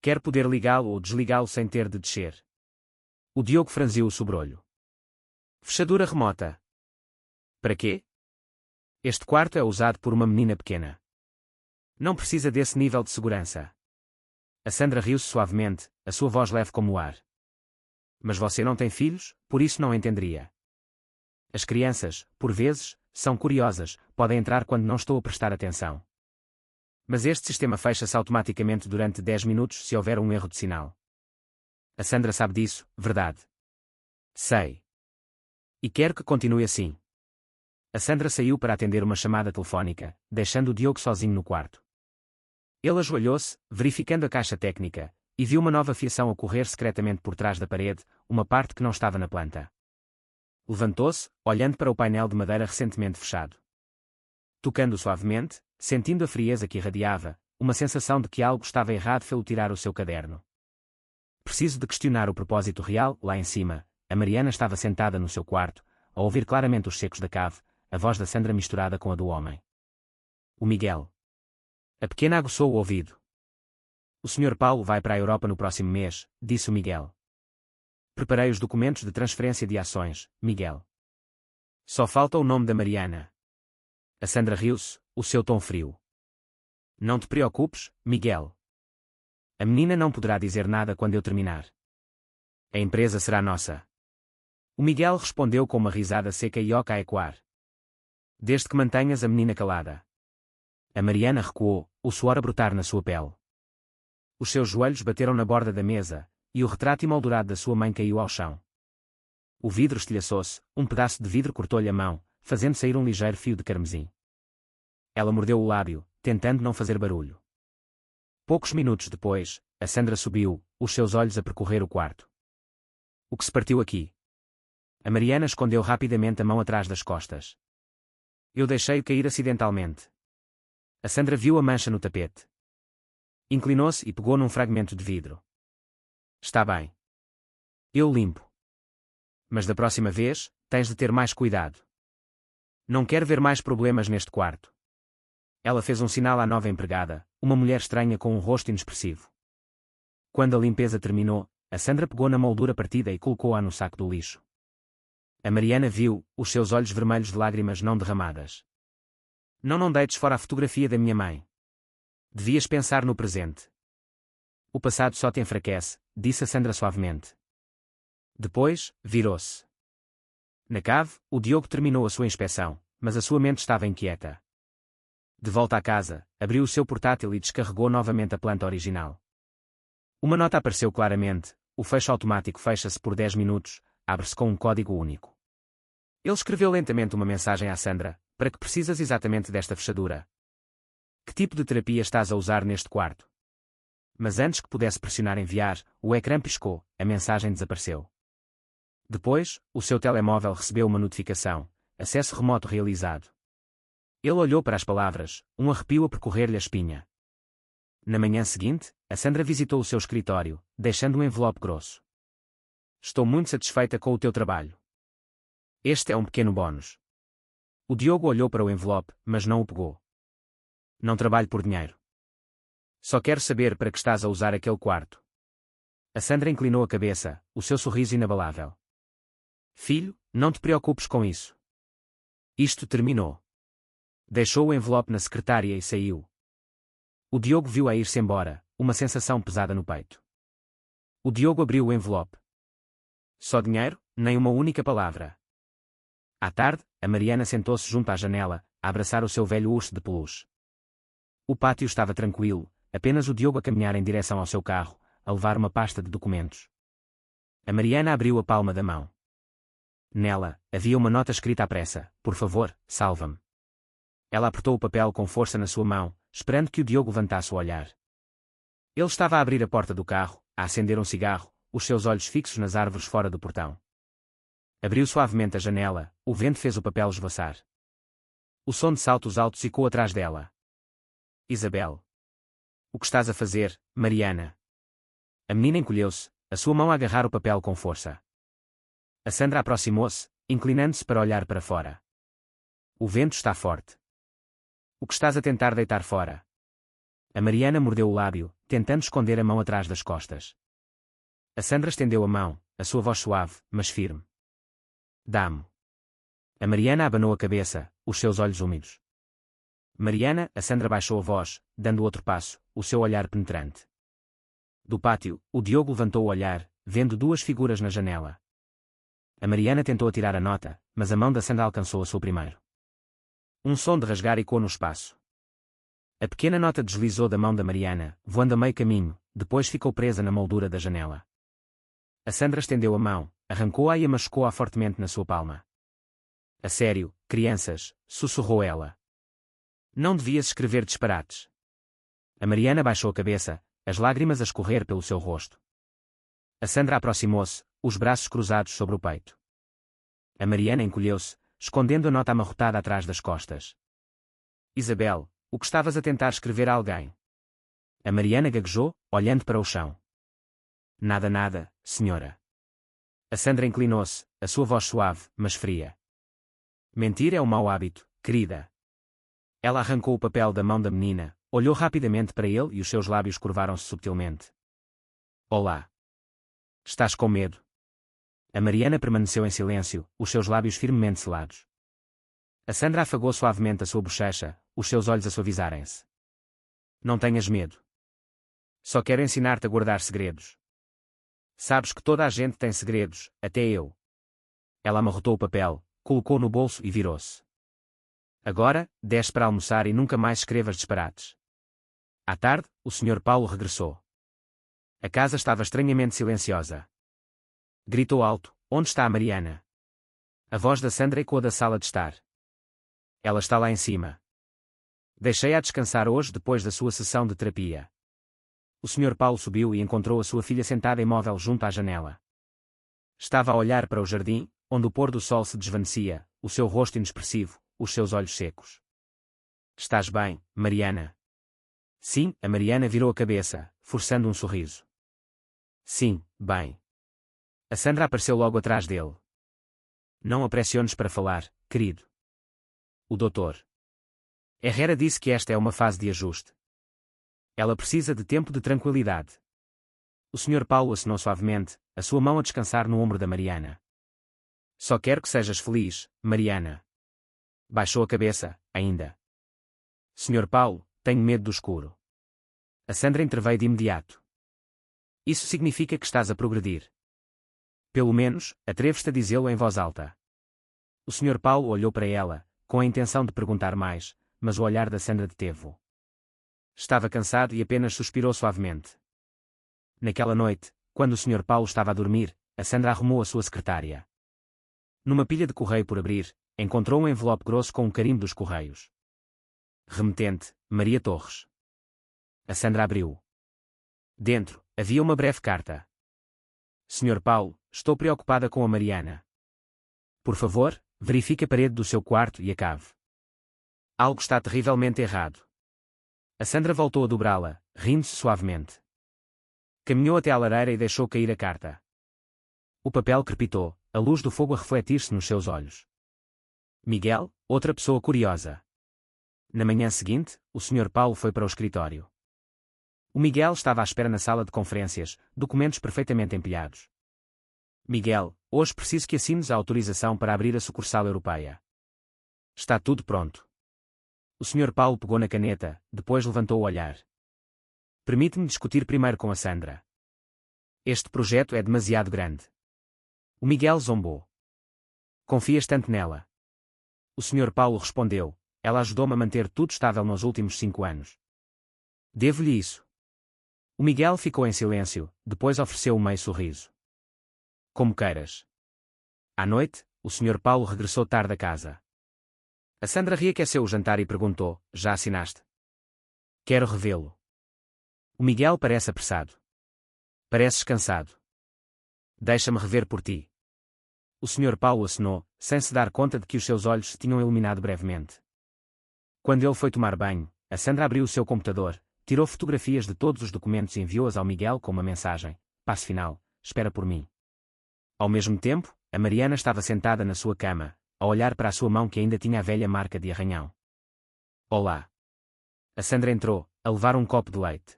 Quer poder ligá-lo ou desligá-lo sem ter de descer. O Diogo franziu o sobrolho. Fechadura remota. Para quê? Este quarto é usado por uma menina pequena. Não precisa desse nível de segurança. A Sandra riu-se suavemente, a sua voz leve como o ar. Mas você não tem filhos, por isso não entenderia. As crianças, por vezes, são curiosas, podem entrar quando não estou a prestar atenção. Mas este sistema fecha-se automaticamente durante 10 minutos se houver um erro de sinal. A Sandra sabe disso, verdade? Sei. E quero que continue assim. A Sandra saiu para atender uma chamada telefónica, deixando o Diogo sozinho no quarto. Ele ajoelhou-se, verificando a caixa técnica, e viu uma nova fiação ocorrer secretamente por trás da parede, uma parte que não estava na planta. Levantou-se, olhando para o painel de madeira recentemente fechado. Tocando suavemente, sentindo a frieza que irradiava, uma sensação de que algo estava errado fez-o tirar o seu caderno. Preciso de questionar o propósito real, lá em cima. A Mariana estava sentada no seu quarto, a ouvir claramente os secos da cave, a voz da Sandra misturada com a do homem. O Miguel. A pequena aguçou o ouvido. O Sr. Paulo vai para a Europa no próximo mês, disse o Miguel. Preparei os documentos de transferência de ações, Miguel. Só falta o nome da Mariana. A Sandra riu-se, o seu tom frio. Não te preocupes, Miguel. A menina não poderá dizer nada quando eu terminar. A empresa será nossa. O Miguel respondeu com uma risada seca e oca a ecoar. Desde que mantenhas a menina calada. A Mariana recuou, o suor a brotar na sua pele. Os seus joelhos bateram na borda da mesa, e o retrato emoldurado da sua mãe caiu ao chão. O vidro estilhaçou-se, um pedaço de vidro cortou-lhe a mão, fazendo sair um ligeiro fio de carmesim. Ela mordeu o lábio, tentando não fazer barulho. Poucos minutos depois, a Sandra subiu, os seus olhos a percorrer o quarto. O que se partiu aqui? A Mariana escondeu rapidamente a mão atrás das costas. Eu deixei-o cair acidentalmente. A Sandra viu a mancha no tapete. Inclinou-se e pegou num fragmento de vidro. Está bem. Eu limpo. Mas da próxima vez, tens de ter mais cuidado. Não quero ver mais problemas neste quarto. Ela fez um sinal à nova empregada, uma mulher estranha com um rosto inexpressivo. Quando a limpeza terminou, a Sandra pegou na moldura partida e colocou-a no saco do lixo. A Mariana viu, os seus olhos vermelhos de lágrimas não derramadas. Não deites fora a fotografia da minha mãe. Devias pensar no presente. O passado só te enfraquece, disse a Sandra suavemente. Depois, virou-se. Na cave, o Diogo terminou a sua inspeção, mas a sua mente estava inquieta. De volta à casa, abriu o seu portátil e descarregou novamente a planta original. Uma nota apareceu claramente, o fecho automático fecha-se por 10 minutos, abre-se com um código único. Ele escreveu lentamente uma mensagem à Sandra, para que precisas exatamente desta fechadura? Que tipo de terapia estás a usar neste quarto? Mas antes que pudesse pressionar enviar, o ecrã piscou, a mensagem desapareceu. Depois, o seu telemóvel recebeu uma notificação, acesso remoto realizado. Ele olhou para as palavras, um arrepio a percorrer-lhe a espinha. Na manhã seguinte, a Sandra visitou o seu escritório, deixando um envelope grosso. Estou muito satisfeita com o teu trabalho. Este é um pequeno bónus. O Diogo olhou para o envelope, mas não o pegou. Não trabalho por dinheiro. Só quero saber para que estás a usar aquele quarto. A Sandra inclinou a cabeça, o seu sorriso inabalável. Filho, não te preocupes com isso. Isto terminou. Deixou o envelope na secretária e saiu. O Diogo viu-a ir-se embora, uma sensação pesada no peito. O Diogo abriu o envelope. Só dinheiro, nem uma única palavra. À tarde, a Mariana sentou-se junto à janela, a abraçar o seu velho urso de peluche. O pátio estava tranquilo, apenas o Diogo a caminhar em direção ao seu carro, a levar uma pasta de documentos. A Mariana abriu a palma da mão. Nela, havia uma nota escrita à pressa: por favor, salva-me. Ela apertou o papel com força na sua mão, esperando que o Diogo levantasse o olhar. Ele estava a abrir a porta do carro, a acender um cigarro, os seus olhos fixos nas árvores fora do portão. Abriu suavemente a janela, o vento fez o papel esvoaçar. O som de saltos altos ecoou atrás dela. Isabel. O que estás a fazer, Mariana? A menina encolheu-se, a sua mão a agarrar o papel com força. A Sandra aproximou-se, inclinando-se para olhar para fora. O vento está forte. O que estás a tentar deitar fora? A Mariana mordeu o lábio, tentando esconder a mão atrás das costas. A Sandra estendeu a mão, a sua voz suave, mas firme. Dá-me. A Mariana abanou a cabeça, os seus olhos úmidos. Mariana, a Sandra baixou a voz, dando outro passo, o seu olhar penetrante. Do pátio, o Diogo levantou o olhar, vendo duas figuras na janela. A Mariana tentou atirar a nota, mas a mão da Sandra alcançou a sua primeiro. Um som de rasgar ecoou no espaço. A pequena nota deslizou da mão da Mariana, voando a meio caminho, depois ficou presa na moldura da janela. A Sandra estendeu a mão, arrancou-a e machucou-a fortemente na sua palma. A sério, crianças, sussurrou ela. Não devias escrever disparates. A Mariana baixou a cabeça, as lágrimas a escorrer pelo seu rosto. A Sandra aproximou-se, os braços cruzados sobre o peito. A Mariana encolheu-se, escondendo a nota amarrotada atrás das costas. Isabel, o que estavas a tentar escrever a alguém? A Mariana gaguejou, olhando para o chão. Nada, senhora. A Sandra inclinou-se, a sua voz suave, mas fria. Mentir é um mau hábito, querida. Ela arrancou o papel da mão da menina, olhou rapidamente para ele e os seus lábios curvaram-se subtilmente. Olá. Estás com medo? A Mariana permaneceu em silêncio, os seus lábios firmemente selados. A Sandra afagou suavemente a sua bochecha, os seus olhos a suavizarem-se. Não tenhas medo. Só quero ensinar-te a guardar segredos. Sabes que toda a gente tem segredos, até eu. Ela amarrotou o papel, colocou no bolso e virou-se. Agora, desce para almoçar e nunca mais escrevas disparates. À tarde, o Sr. Paulo regressou. A casa estava estranhamente silenciosa. Gritou alto, onde está a Mariana? A voz da Sandra ecoou da sala de estar. Ela está lá em cima. Deixei-a descansar hoje depois da sua sessão de terapia. O Sr. Paulo subiu e encontrou a sua filha sentada imóvel junto à janela. Estava a olhar para o jardim, onde o pôr do sol se desvanecia, o seu rosto inexpressivo, os seus olhos secos. Estás bem, Mariana? Sim, a Mariana virou a cabeça, forçando um sorriso. Sim, bem. A Sandra apareceu logo atrás dele. Não a pressiones para falar, querido. O doutor Herrera disse que esta é uma fase de ajuste. Ela precisa de tempo de tranquilidade. O Sr. Paulo acenou suavemente, a sua mão a descansar no ombro da Mariana. Só quero que sejas feliz, Mariana. Baixou a cabeça, ainda. Sr. Paulo, tenho medo do escuro. A Sandra interveio de imediato. Isso significa que estás a progredir. Pelo menos, atreves-te a dizê-lo em voz alta. O Sr. Paulo olhou para ela, com a intenção de perguntar mais, mas o olhar da Sandra deteve-o. Estava cansado e apenas suspirou suavemente. Naquela noite, quando o Sr. Paulo estava a dormir, a Sandra arrumou a sua secretária. Numa pilha de correio por abrir, encontrou um envelope grosso com um carimbo dos Correios. Remetente, Maria Torres. A Sandra abriu. Dentro, havia uma breve carta. Sr. Paulo, estou preocupada com a Mariana. Por favor, verifique a parede do seu quarto e a cave. Algo está terrivelmente errado. A Sandra voltou a dobrá-la, rindo-se suavemente. Caminhou até à lareira e deixou cair a carta. O papel crepitou, a luz do fogo a refletir-se nos seus olhos. Miguel, outra pessoa curiosa. Na manhã seguinte, o Sr. Paulo foi para o escritório. O Miguel estava à espera na sala de conferências, documentos perfeitamente empilhados. Miguel, hoje preciso que assines a autorização para abrir a sucursal europeia. Está tudo pronto. O Sr. Paulo pegou na caneta, depois levantou o olhar. Permite-me discutir primeiro com a Sandra. Este projeto é demasiado grande. O Miguel zombou. Confias tanto nela? O Sr. Paulo respondeu, ela ajudou-me a manter tudo estável nos últimos 5 anos. Devo-lhe isso. O Miguel ficou em silêncio, depois ofereceu um meio sorriso. Como queiras. À noite, o Sr. Paulo regressou tarde a casa. A Sandra reaqueceu o jantar e perguntou, já assinaste? Quero revê-lo. O Miguel parece apressado. Pareces cansado. Deixa-me rever por ti. O Sr. Paulo acenou, sem se dar conta de que os seus olhos se tinham iluminado brevemente. Quando ele foi tomar banho, a Sandra abriu o seu computador, tirou fotografias de todos os documentos e enviou-as ao Miguel com uma mensagem. Passo final, espera por mim. Ao mesmo tempo, a Mariana estava sentada na sua cama, a olhar para a sua mão que ainda tinha a velha marca de arranhão. Olá. A Sandra entrou, a levar um copo de leite.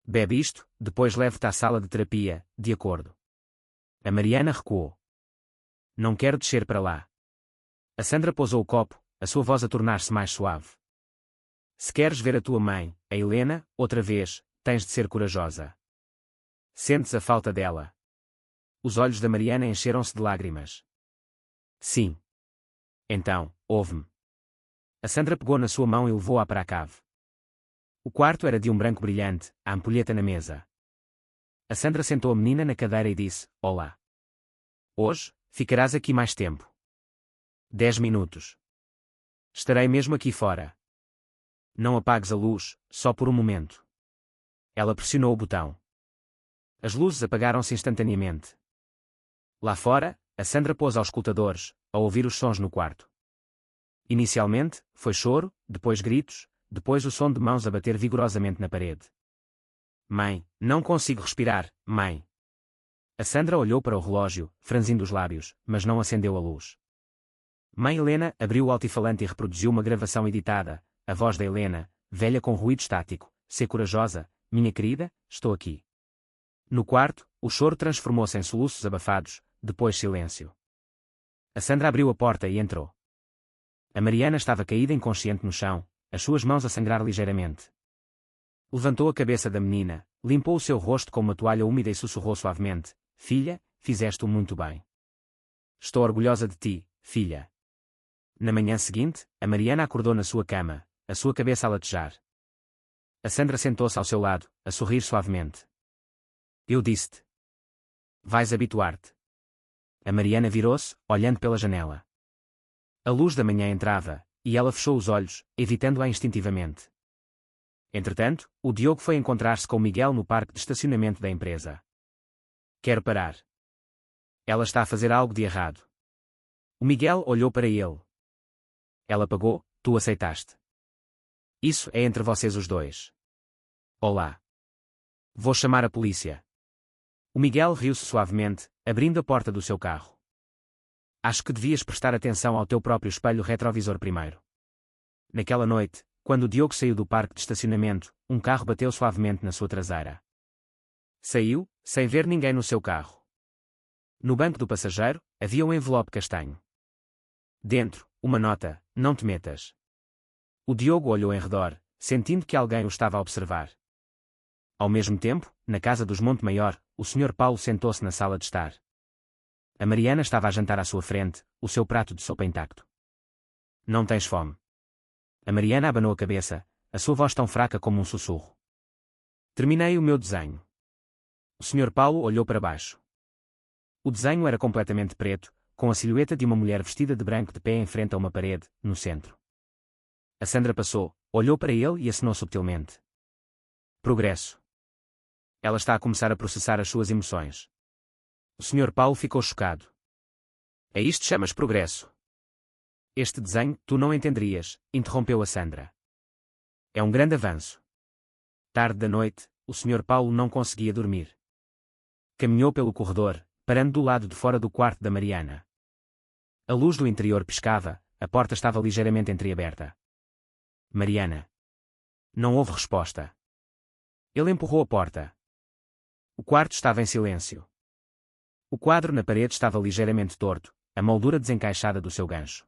Bebe isto, depois leve-te à sala de terapia, de acordo. A Mariana recuou. Não quero descer para lá. A Sandra pousou o copo, a sua voz a tornar-se mais suave. Se queres ver a tua mãe, a Helena, outra vez, tens de ser corajosa. Sentes a falta dela? Os olhos da Mariana encheram-se de lágrimas. Sim. Então, ouve-me. A Sandra pegou na sua mão e levou-a para a cave. O quarto era de um branco brilhante, a ampulheta na mesa. A Sandra sentou a menina na cadeira e disse: Olá. Hoje, ficarás aqui mais tempo. 10 minutos. Estarei mesmo aqui fora. Não apagues a luz, só por um momento. Ela pressionou o botão. As luzes apagaram-se instantaneamente. Lá fora, a Sandra pôs aos escutadores, a ouvir os sons no quarto. Inicialmente, foi choro, depois gritos, depois o som de mãos a bater vigorosamente na parede. Mãe, não consigo respirar, mãe. A Sandra olhou para o relógio, franzindo os lábios, mas não acendeu a luz. Mãe Helena abriu o altifalante e reproduziu uma gravação editada, a voz da Helena, velha com ruído estático: "Sê corajosa, minha querida, estou aqui." No quarto, o choro transformou-se em soluços abafados, depois silêncio. A Sandra abriu a porta e entrou. A Mariana estava caída inconsciente no chão, as suas mãos a sangrar ligeiramente. Levantou a cabeça da menina, limpou o seu rosto com uma toalha úmida e sussurrou suavemente: "Filha, fizeste-o muito bem. Estou orgulhosa de ti, filha." Na manhã seguinte, a Mariana acordou na sua cama, a sua cabeça a latejar. A Sandra sentou-se ao seu lado, a sorrir suavemente. "Eu disse-te. Vais habituar-te." A Mariana virou-se, olhando pela janela. A luz da manhã entrava, e ela fechou os olhos, evitando-a instintivamente. Entretanto, o Diogo foi encontrar-se com o Miguel no parque de estacionamento da empresa. "Quero parar. Ela está a fazer algo de errado." O Miguel olhou para ele. "Ela pagou, tu aceitaste. Isso é entre vocês os dois." "Olá. Vou chamar a polícia." O Miguel riu-se suavemente, abrindo a porta do seu carro. "Acho que devias prestar atenção ao teu próprio espelho retrovisor primeiro." Naquela noite, quando o Diogo saiu do parque de estacionamento, um carro bateu suavemente na sua traseira. Saiu, sem ver ninguém no seu carro. No banco do passageiro, havia um envelope castanho. Dentro, uma nota: "Não te metas." O Diogo olhou em redor, sentindo que alguém o estava a observar. Ao mesmo tempo, na casa dos Monte Maior, o Sr. Paulo sentou-se na sala de estar. A Mariana estava a jantar à sua frente, o seu prato de sopa intacto. "Não tens fome?" A Mariana abanou a cabeça, a sua voz tão fraca como um sussurro. "Terminei o meu desenho." O Sr. Paulo olhou para baixo. O desenho era completamente preto, com a silhueta de uma mulher vestida de branco de pé em frente a uma parede, no centro. A Sandra passou, olhou para ele e acenou subtilmente. "Progresso." Ela está a começar a processar as suas emoções. O Sr. Paulo ficou chocado. "A isto chamas progresso?" "Este desenho, tu não entenderias", interrompeu a Sandra. "É um grande avanço." Tarde da noite, o Sr. Paulo não conseguia dormir. Caminhou pelo corredor, parando do lado de fora do quarto da Mariana. A luz do interior piscava, a porta estava ligeiramente entreaberta. "Mariana." Não houve resposta. Ele empurrou a porta. O quarto estava em silêncio. O quadro na parede estava ligeiramente torto, a moldura desencaixada do seu gancho.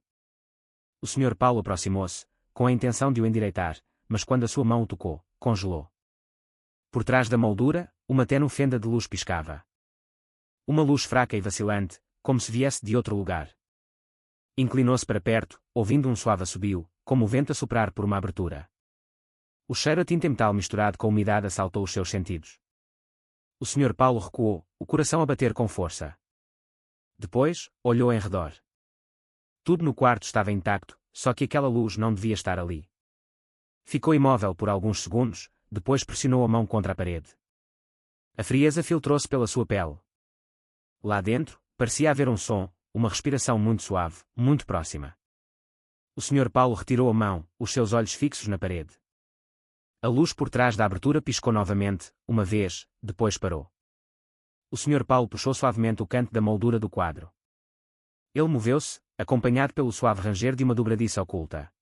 O Sr. Paulo aproximou-se, com a intenção de o endireitar, mas quando a sua mão o tocou, congelou. Por trás da moldura, uma tênue fenda de luz piscava. Uma luz fraca e vacilante, como se viesse de outro lugar. Inclinou-se para perto, ouvindo um suave assobio, como o vento a soprar por uma abertura. O cheiro a tinta metal misturado com umidade assaltou os seus sentidos. O Sr. Paulo recuou, o coração a bater com força. Depois, olhou em redor. Tudo no quarto estava intacto, só que aquela luz não devia estar ali. Ficou imóvel por alguns segundos, depois pressionou a mão contra a parede. A frieza filtrou-se pela sua pele. Lá dentro, parecia haver um som, uma respiração muito suave, muito próxima. O Sr. Paulo retirou a mão, os seus olhos fixos na parede. A luz por trás da abertura piscou novamente, uma vez, depois parou. O Sr. Paulo puxou suavemente o canto da moldura do quadro. Ele moveu-se, acompanhado pelo suave ranger de uma dobradiça oculta.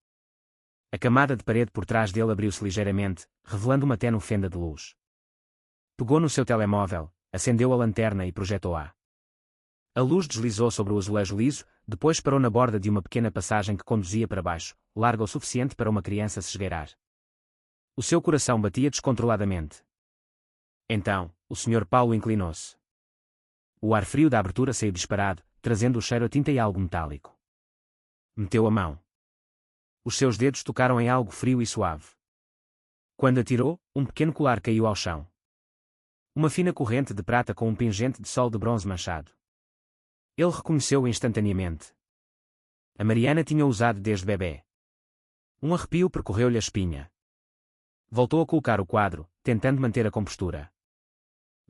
A camada de parede por trás dele abriu-se ligeiramente, revelando uma tênue fenda de luz. Pegou no seu telemóvel, acendeu a lanterna e projetou-a. A luz deslizou sobre o azulejo liso, depois parou na borda de uma pequena passagem que conduzia para baixo, larga o suficiente para uma criança se esgueirar. O seu coração batia descontroladamente. Então, o Sr. Paulo inclinou-se. O ar frio da abertura saiu disparado, trazendo o cheiro a tinta e algo metálico. Meteu a mão. Os seus dedos tocaram em algo frio e suave. Quando atirou, um pequeno colar caiu ao chão. Uma fina corrente de prata com um pingente de sol de bronze manchado. Ele reconheceu-o instantaneamente. A Mariana tinha usado desde bebê. Um arrepio percorreu-lhe a espinha. Voltou a colocar o quadro, tentando manter a compostura.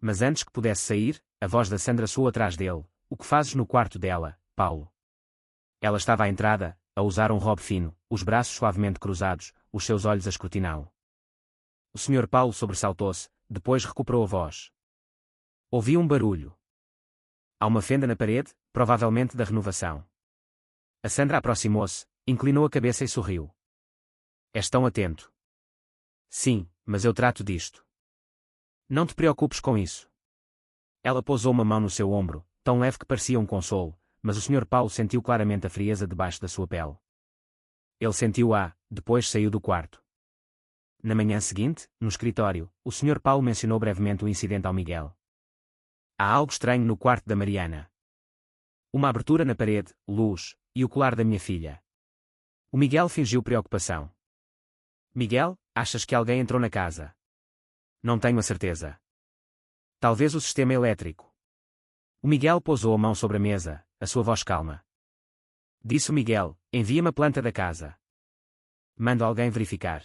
Mas antes que pudesse sair, a voz da Sandra soou atrás dele. O que fazes no quarto dela, Paulo? Ela estava à entrada, a usar um robe fino, os braços suavemente cruzados, os seus olhos a escrutiná-lo. O Sr. Paulo sobressaltou-se, depois recuperou a voz. Ouvi um barulho. Há uma fenda na parede, provavelmente da renovação. A Sandra aproximou-se, inclinou a cabeça e sorriu. És tão atento. Sim, mas eu trato disto. Não te preocupes com isso. Ela pousou uma mão no seu ombro, tão leve que parecia um consolo, mas o Sr. Paulo sentiu claramente a frieza debaixo da sua pele. Ele sentiu-a, depois saiu do quarto. Na manhã seguinte, no escritório, o Sr. Paulo mencionou brevemente o incidente ao Miguel. Há algo estranho no quarto da Mariana. Uma abertura na parede, luz, e o colar da minha filha. O Miguel fingiu preocupação. Miguel, achas que alguém entrou na casa? Não tenho a certeza. Talvez o sistema elétrico. O Miguel pousou a mão sobre a mesa, a sua voz calma. Disse o Miguel, envia-me a planta da casa. Mando alguém verificar.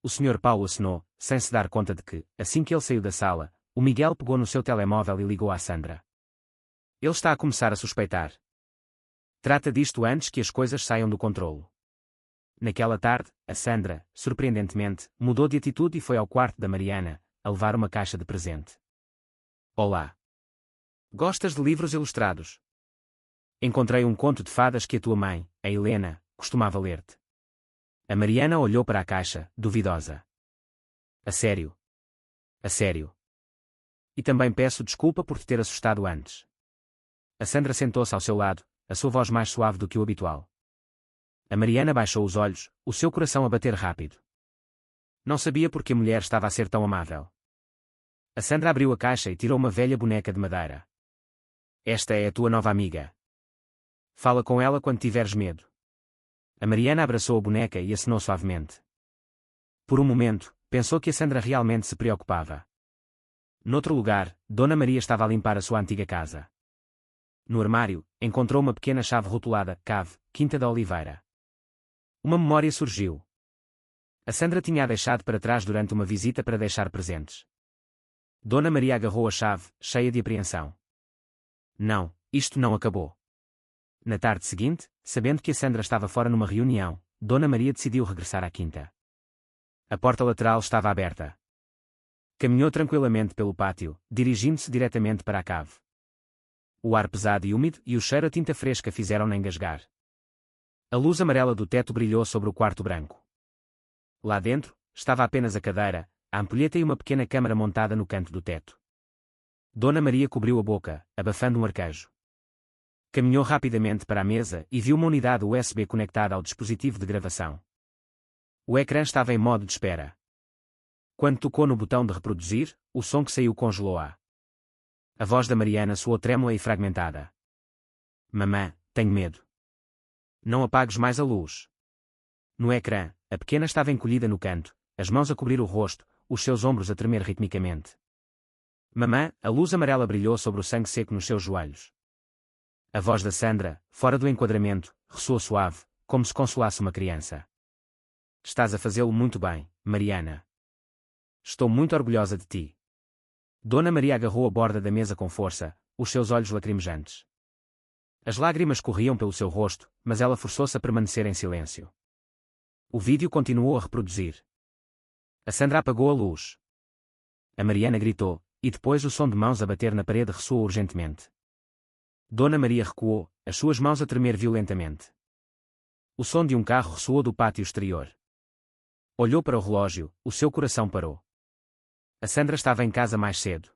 O Sr. Paulo acenou, sem se dar conta de que, assim que ele saiu da sala, o Miguel pegou no seu telemóvel e ligou à Sandra. Ele está a começar a suspeitar. Trata disto antes que as coisas saiam do controlo. Naquela tarde, a Sandra, surpreendentemente, mudou de atitude e foi ao quarto da Mariana, a levar uma caixa de presente. Olá. Gostas de livros ilustrados? Encontrei um conto de fadas que a tua mãe, a Helena, costumava ler-te. A Mariana olhou para a caixa, duvidosa. A sério? A sério. E também peço desculpa por te ter assustado antes. A Sandra sentou-se ao seu lado, a sua voz mais suave do que o habitual. A Mariana baixou os olhos, o seu coração a bater rápido. Não sabia por que a mulher estava a ser tão amável. A Sandra abriu a caixa e tirou uma velha boneca de madeira. Esta é a tua nova amiga. Fala com ela quando tiveres medo. A Mariana abraçou a boneca e acenou suavemente. Por um momento, pensou que a Sandra realmente se preocupava. Noutro lugar, Dona Maria estava a limpar a sua antiga casa. No armário, encontrou uma pequena chave rotulada, Cave, Quinta da Oliveira. Uma memória surgiu. A Sandra tinha-a deixado para trás durante uma visita para deixar presentes. Dona Maria agarrou a chave, cheia de apreensão. Não, isto não acabou. Na tarde seguinte, sabendo que a Sandra estava fora numa reunião, Dona Maria decidiu regressar à quinta. A porta lateral estava aberta. Caminhou tranquilamente pelo pátio, dirigindo-se diretamente para a cave. O ar pesado e úmido e o cheiro a tinta fresca fizeram-na engasgar. A luz amarela do teto brilhou sobre o quarto branco. Lá dentro, estava apenas a cadeira, a ampulheta e uma pequena câmara montada no canto do teto. Dona Maria cobriu a boca, abafando um arquejo. Caminhou rapidamente para a mesa e viu uma unidade USB conectada ao dispositivo de gravação. O ecrã estava em modo de espera. Quando tocou no botão de reproduzir, o som que saiu congelou-a. A voz da Mariana soou trêmula e fragmentada. Mamã, tenho medo. Não apagues mais a luz. No ecrã, a pequena estava encolhida no canto, as mãos a cobrir o rosto, os seus ombros a tremer ritmicamente. Mamã, a luz amarela brilhou sobre o sangue seco nos seus joelhos. A voz da Sandra, fora do enquadramento, ressoou suave, como se consolasse uma criança. Estás a fazê-lo muito bem, Mariana. Estou muito orgulhosa de ti. Dona Maria agarrou a borda da mesa com força, os seus olhos lacrimejantes. As lágrimas corriam pelo seu rosto, mas ela forçou-se a permanecer em silêncio. O vídeo continuou a reproduzir. A Sandra apagou a luz. A Mariana gritou, e depois o som de mãos a bater na parede ressoou urgentemente. Dona Maria recuou, as suas mãos a tremer violentamente. O som de um carro ressoou do pátio exterior. Olhou para o relógio, o seu coração parou. A Sandra estava em casa mais cedo.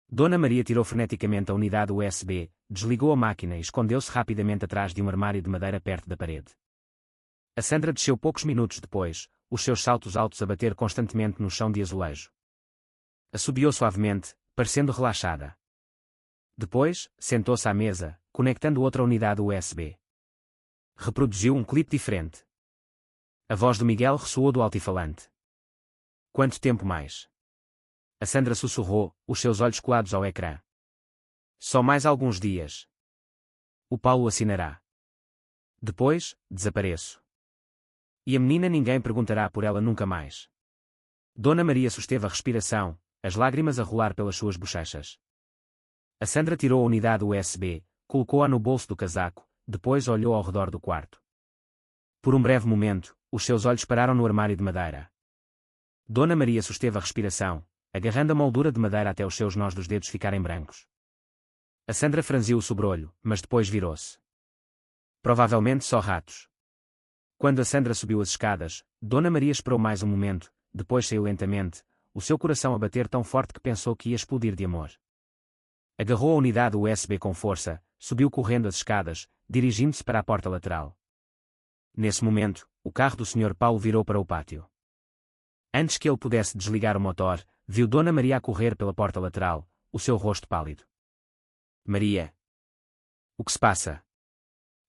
Dona Maria tirou freneticamente a unidade USB, desligou a máquina e escondeu-se rapidamente atrás de um armário de madeira perto da parede. A Sandra desceu poucos minutos depois, os seus saltos altos a bater constantemente no chão de azulejo. Assobiou suavemente, parecendo relaxada. Depois, sentou-se à mesa, conectando outra unidade USB. Reproduziu um clipe diferente. A voz do Miguel ressoou do altifalante. Quanto tempo mais? A Sandra sussurrou, os seus olhos colados ao ecrã. Só mais alguns dias. O Paulo assinará. Depois, desapareço. E a menina ninguém perguntará por ela nunca mais. Dona Maria susteve a respiração, as lágrimas a rolar pelas suas bochechas. A Sandra tirou a unidade USB, colocou-a no bolso do casaco, depois olhou ao redor do quarto. Por um breve momento, os seus olhos pararam no armário de madeira. Dona Maria susteve a respiração, agarrando a moldura de madeira até os seus nós dos dedos ficarem brancos. A Sandra franziu o sobrolho, mas depois virou-se. Provavelmente só ratos. Quando a Sandra subiu as escadas, Dona Maria esperou mais um momento, depois saiu lentamente, o seu coração a bater tão forte que pensou que ia explodir de amor. Agarrou a unidade USB com força, subiu correndo as escadas, dirigindo-se para a porta lateral. Nesse momento, o carro do Sr. Paulo virou para o pátio. Antes que ele pudesse desligar o motor, viu Dona Maria a correr pela porta lateral, o seu rosto pálido. Maria. O que se passa?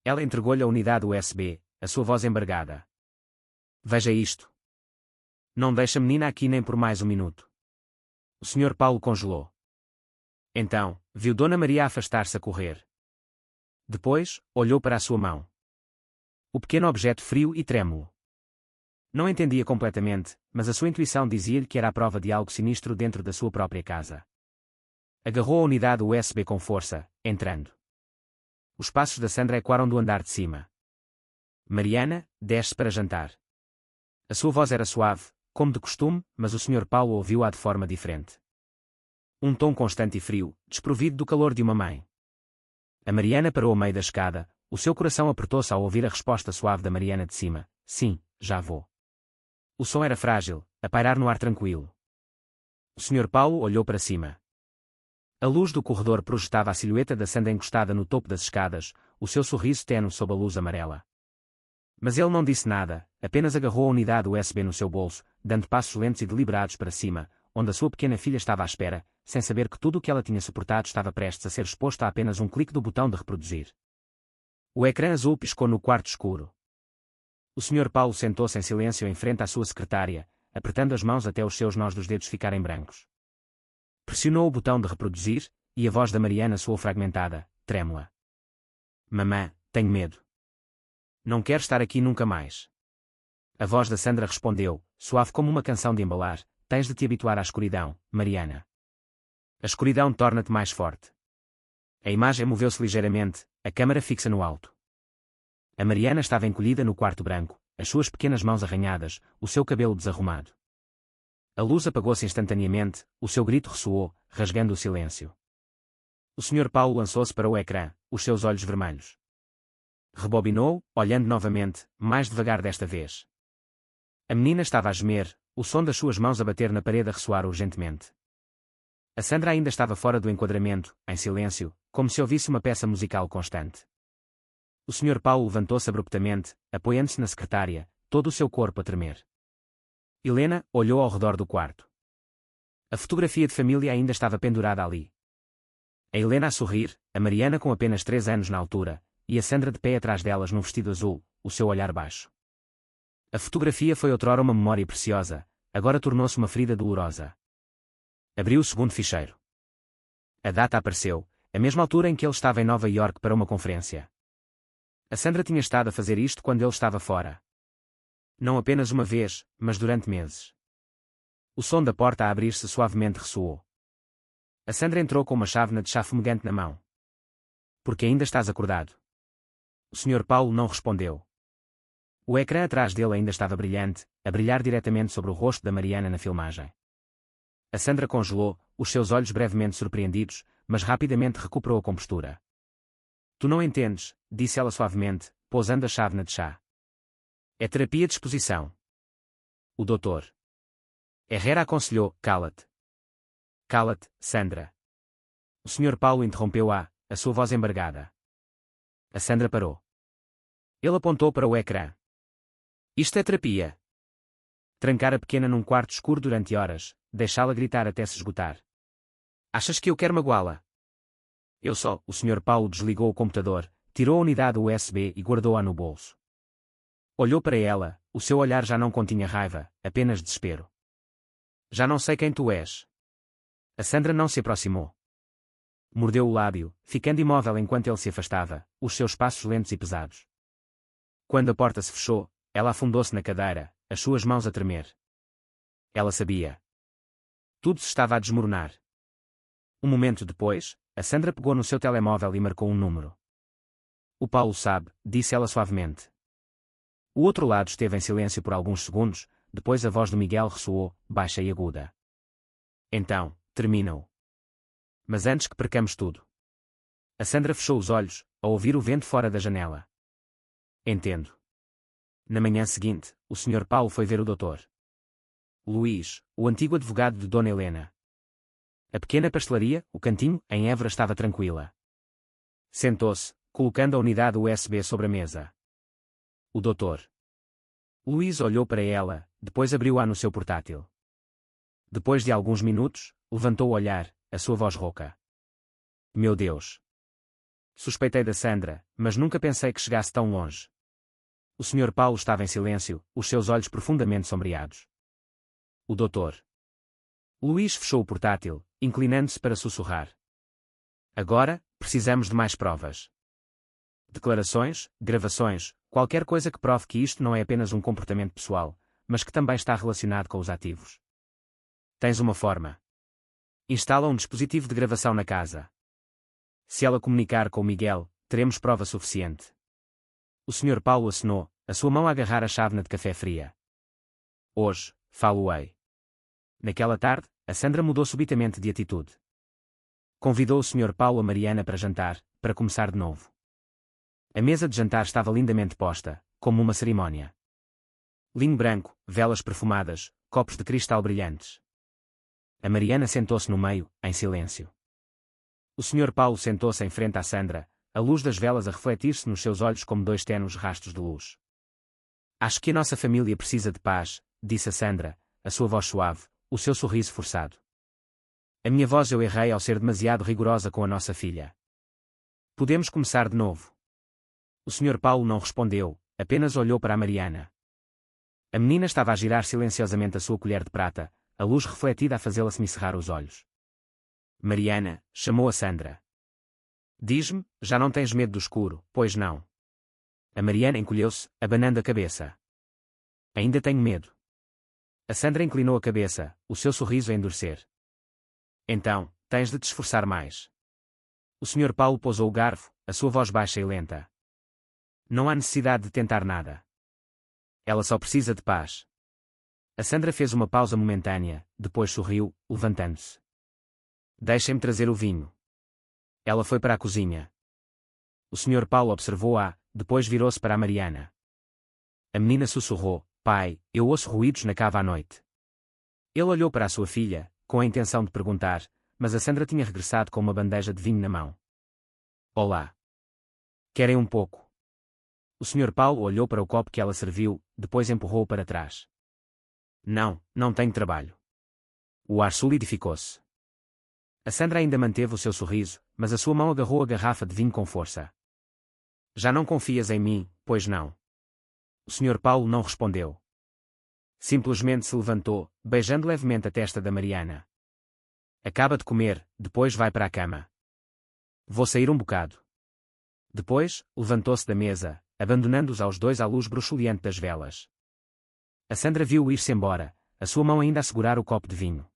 Ela entregou-lhe a unidade USB, a sua voz embargada. Veja isto. Não deixa a menina aqui nem por mais um minuto. O Sr. Paulo congelou. Então, viu Dona Maria afastar-se a correr. Depois, olhou para a sua mão. O pequeno objeto frio e trêmulo. Não entendia completamente, mas a sua intuição dizia-lhe que era a prova de algo sinistro dentro da sua própria casa. Agarrou a unidade USB com força, entrando. Os passos da Sandra ecoaram do andar de cima. Mariana, desce para jantar. A sua voz era suave, como de costume, mas o Sr. Paulo ouviu-a de forma diferente. Um tom constante e frio, desprovido do calor de uma mãe. A Mariana parou ao meio da escada, o seu coração apertou-se ao ouvir a resposta suave da Mariana de cima. Sim, já vou. O som era frágil, a pairar no ar tranquilo. O Sr. Paulo olhou para cima. A luz do corredor projetava a silhueta da Sandra encostada no topo das escadas, o seu sorriso tênue sob a luz amarela. Mas ele não disse nada, apenas agarrou a unidade USB no seu bolso, dando passos lentos e deliberados para cima, onde a sua pequena filha estava à espera, sem saber que tudo o que ela tinha suportado estava prestes a ser exposto a apenas um clique do botão de reproduzir. O ecrã azul piscou no quarto escuro. O Sr. Paulo sentou-se em silêncio em frente à sua secretária, apertando as mãos até os seus nós dos dedos ficarem brancos. Pressionou o botão de reproduzir, e a voz da Mariana soou fragmentada, trêmula. Mamã, tenho medo. Não quero estar aqui nunca mais. A voz da Sandra respondeu, suave como uma canção de embalar, tens de te habituar à escuridão, Mariana. A escuridão torna-te mais forte. A imagem moveu-se ligeiramente, a câmara fixa no alto. A Mariana estava encolhida no quarto branco, as suas pequenas mãos arranhadas, o seu cabelo desarrumado. A luz apagou-se instantaneamente, o seu grito ressoou, rasgando o silêncio. O Sr. Paulo lançou-se para o ecrã, os seus olhos vermelhos. Rebobinou, olhando novamente, mais devagar desta vez. A menina estava a gemer, o som das suas mãos a bater na parede a ressoar urgentemente. A Sandra ainda estava fora do enquadramento, em silêncio, como se ouvisse uma peça musical constante. O Sr. Paulo levantou-se abruptamente, apoiando-se na secretária, todo o seu corpo a tremer. Helena olhou ao redor do quarto. A fotografia de família ainda estava pendurada ali. A Helena a sorrir, a Mariana com apenas 3 anos na altura, e a Sandra de pé atrás delas num vestido azul, o seu olhar baixo. A fotografia foi outrora uma memória preciosa, agora tornou-se uma ferida dolorosa. Abriu o segundo ficheiro. A data apareceu, a mesma altura em que ele estava em Nova York para uma conferência. A Sandra tinha estado a fazer isto quando ele estava fora. Não apenas uma vez, mas durante meses. O som da porta a abrir-se suavemente ressoou. A Sandra entrou com uma chávena de chá fumegante na mão. Porque ainda estás acordado? O Sr. Paulo não respondeu. O ecrã atrás dele ainda estava brilhante, a brilhar diretamente sobre o rosto da Mariana na filmagem. A Sandra congelou, os seus olhos brevemente surpreendidos, mas rapidamente recuperou a compostura. Tu não entendes, disse ela suavemente, pousando a chávena de chá. É terapia de exposição. O doutor Herrera aconselhou, cala-te. Cala-te, Sandra. O Sr. Paulo interrompeu-a, a sua voz embargada. A Sandra parou. Ele apontou para o ecrã. Isto é terapia. Trancar a pequena num quarto escuro durante horas, deixá-la gritar até se esgotar. Achas que eu quero magoá-la? Eu só. O Sr. Paulo desligou o computador, tirou a unidade USB e guardou-a no bolso. Olhou para ela, o seu olhar já não continha raiva, apenas desespero. Já não sei quem tu és. A Sandra não se aproximou. Mordeu o lábio, ficando imóvel enquanto ele se afastava, os seus passos lentos e pesados. Quando a porta se fechou, ela afundou-se na cadeira, as suas mãos a tremer. Ela sabia. Tudo se estava a desmoronar. Um momento depois, a Sandra pegou no seu telemóvel e marcou um número. O Paulo sabe, disse ela suavemente. O outro lado esteve em silêncio por alguns segundos, depois a voz do Miguel ressoou, baixa e aguda. Então, termina-o. Mas antes que percamos tudo. A Sandra fechou os olhos, a ouvir o vento fora da janela. Entendo. Na manhã seguinte, o Sr. Paulo foi ver o Dr. Luís, o antigo advogado de Dona Helena. A pequena pastelaria, o cantinho, em Évora estava tranquila. Sentou-se, colocando a unidade USB sobre a mesa. O Dr. Luís olhou para ela, depois abriu-a no seu portátil. Depois de alguns minutos, levantou o olhar, a sua voz rouca. Meu Deus! Suspeitei da Sandra, mas nunca pensei que chegasse tão longe. O Sr. Paulo estava em silêncio, os seus olhos profundamente sombreados. O Dr. Luís fechou o portátil, inclinando-se para sussurrar. Agora, precisamos de mais provas. Declarações, gravações, qualquer coisa que prove que isto não é apenas um comportamento pessoal, mas que também está relacionado com os ativos. Tens uma forma. Instala um dispositivo de gravação na casa. Se ela comunicar com o Miguel, teremos prova suficiente. O Sr. Paulo acenou, a sua mão a agarrar a chávena de café fria. Hoje, falo-ei. Naquela tarde, a Sandra mudou subitamente de atitude. Convidou o Sr. Paulo a Mariana para jantar, para começar de novo. A mesa de jantar estava lindamente posta, como uma cerimónia. Linho branco, velas perfumadas, copos de cristal brilhantes. A Mariana sentou-se no meio, em silêncio. O Sr. Paulo sentou-se em frente à Sandra, a luz das velas a refletir-se nos seus olhos como dois tenues rastros de luz. Acho que a nossa família precisa de paz, disse a Sandra, a sua voz suave, o seu sorriso forçado. A minha voz eu errei ao ser demasiado rigorosa com a nossa filha. Podemos começar de novo. O Sr. Paulo não respondeu, apenas olhou para a Mariana. A menina estava a girar silenciosamente a sua colher de prata, a luz refletida a fazê-la semicerrar os olhos. Mariana, chamou a Sandra. Diz-me, já não tens medo do escuro, pois não? A Mariana encolheu-se, abanando a cabeça. Ainda tenho medo. A Sandra inclinou a cabeça, o seu sorriso a endurecer. Então, tens de te esforçar mais. O Sr. Paulo pousou o garfo, a sua voz baixa e lenta. Não há necessidade de tentar nada. Ela só precisa de paz. A Sandra fez uma pausa momentânea, depois sorriu, levantando-se. Deixem-me trazer o vinho. Ela foi para a cozinha. O Sr. Paulo observou-a, depois virou-se para a Mariana. A menina sussurrou, pai, eu ouço ruídos na cava à noite. Ele olhou para a sua filha, com a intenção de perguntar, mas a Sandra tinha regressado com uma bandeja de vinho na mão. Olá. Querem um pouco? O Sr. Paulo olhou para o copo que ela serviu, depois empurrou-o para trás. Não, não tenho trabalho. O ar solidificou-se. A Sandra ainda manteve o seu sorriso, mas a sua mão agarrou a garrafa de vinho com força. Já não confias em mim, pois não? O Sr. Paulo não respondeu. Simplesmente se levantou, beijando levemente a testa da Mariana. Acaba de comer, depois vai para a cama. Vou sair um bocado. Depois, levantou-se da mesa, abandonando-os aos dois à luz bruxuleante das velas. A Sandra viu-o ir-se embora, a sua mão ainda a segurar o copo de vinho.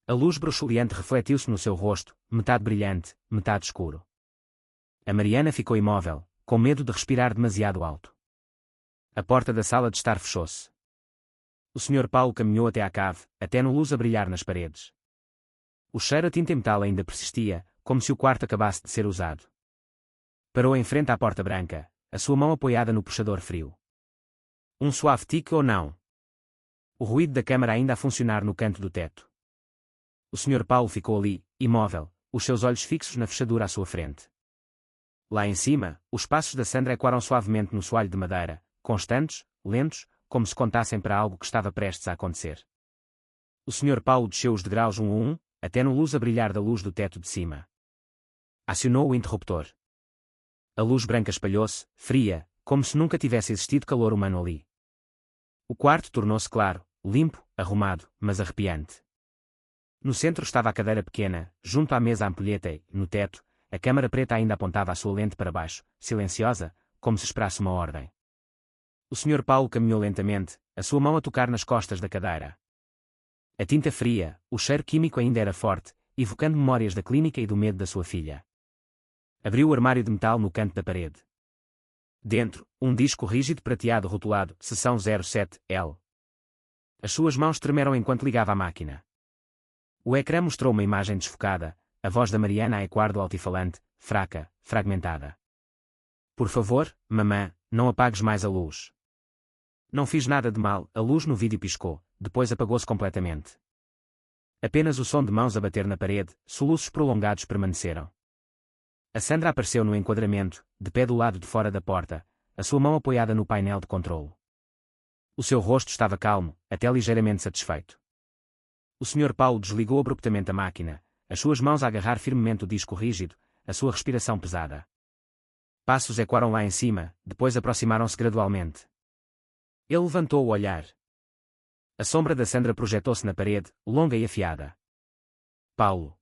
A luz bruxuleante refletiu-se no seu rosto, metade brilhante, metade escuro. A Mariana ficou imóvel, com medo de respirar demasiado alto. A porta da sala de estar fechou-se. O Sr. Paulo caminhou até à cave, até no luz a brilhar nas paredes. O cheiro a tinta e metal ainda persistia, como se o quarto acabasse de ser usado. Parou em frente à porta branca, a sua mão apoiada no puxador frio. Um suave tique ou não? O ruído da câmara ainda a funcionar no canto do teto. O Sr. Paulo ficou ali, imóvel, os seus olhos fixos na fechadura à sua frente. Lá em cima, os passos da Sandra ecoaram suavemente no soalho de madeira, constantes, lentos, como se contassem para algo que estava prestes a acontecer. O Sr. Paulo desceu os degraus um a um, até no luz a brilhar da luz do teto de cima. Acionou o interruptor. A luz branca espalhou-se, fria, como se nunca tivesse existido calor humano ali. O quarto tornou-se claro, limpo, arrumado, mas arrepiante. No centro estava a cadeira pequena, junto à mesa ampulheta e, no teto, a câmara preta ainda apontava a sua lente para baixo, silenciosa, como se esperasse uma ordem. O Sr. Paulo caminhou lentamente, a sua mão a tocar nas costas da cadeira. A tinta fria, o cheiro químico ainda era forte, evocando memórias da clínica e do medo da sua filha. Abriu o armário de metal no canto da parede. Dentro, um disco rígido prateado rotulado, seção 07L. As suas mãos tremeram enquanto ligava a máquina. O ecrã mostrou uma imagem desfocada, a voz da Mariana a ecoar do altifalante, fraca, fragmentada. Por favor, mamã, não apagues mais a luz. Não fiz nada de mal, a luz no vídeo piscou, depois apagou-se completamente. Apenas o som de mãos a bater na parede, soluços prolongados permaneceram. A Sandra apareceu no enquadramento, de pé do lado de fora da porta, a sua mão apoiada no painel de controlo. O seu rosto estava calmo, até ligeiramente satisfeito. O Sr. Paulo desligou abruptamente a máquina, as suas mãos a agarrar firmemente o disco rígido, a sua respiração pesada. Passos ecoaram lá em cima, depois aproximaram-se gradualmente. Ele levantou o olhar. A sombra da Sandra projetou-se na parede, longa e afiada. Paulo.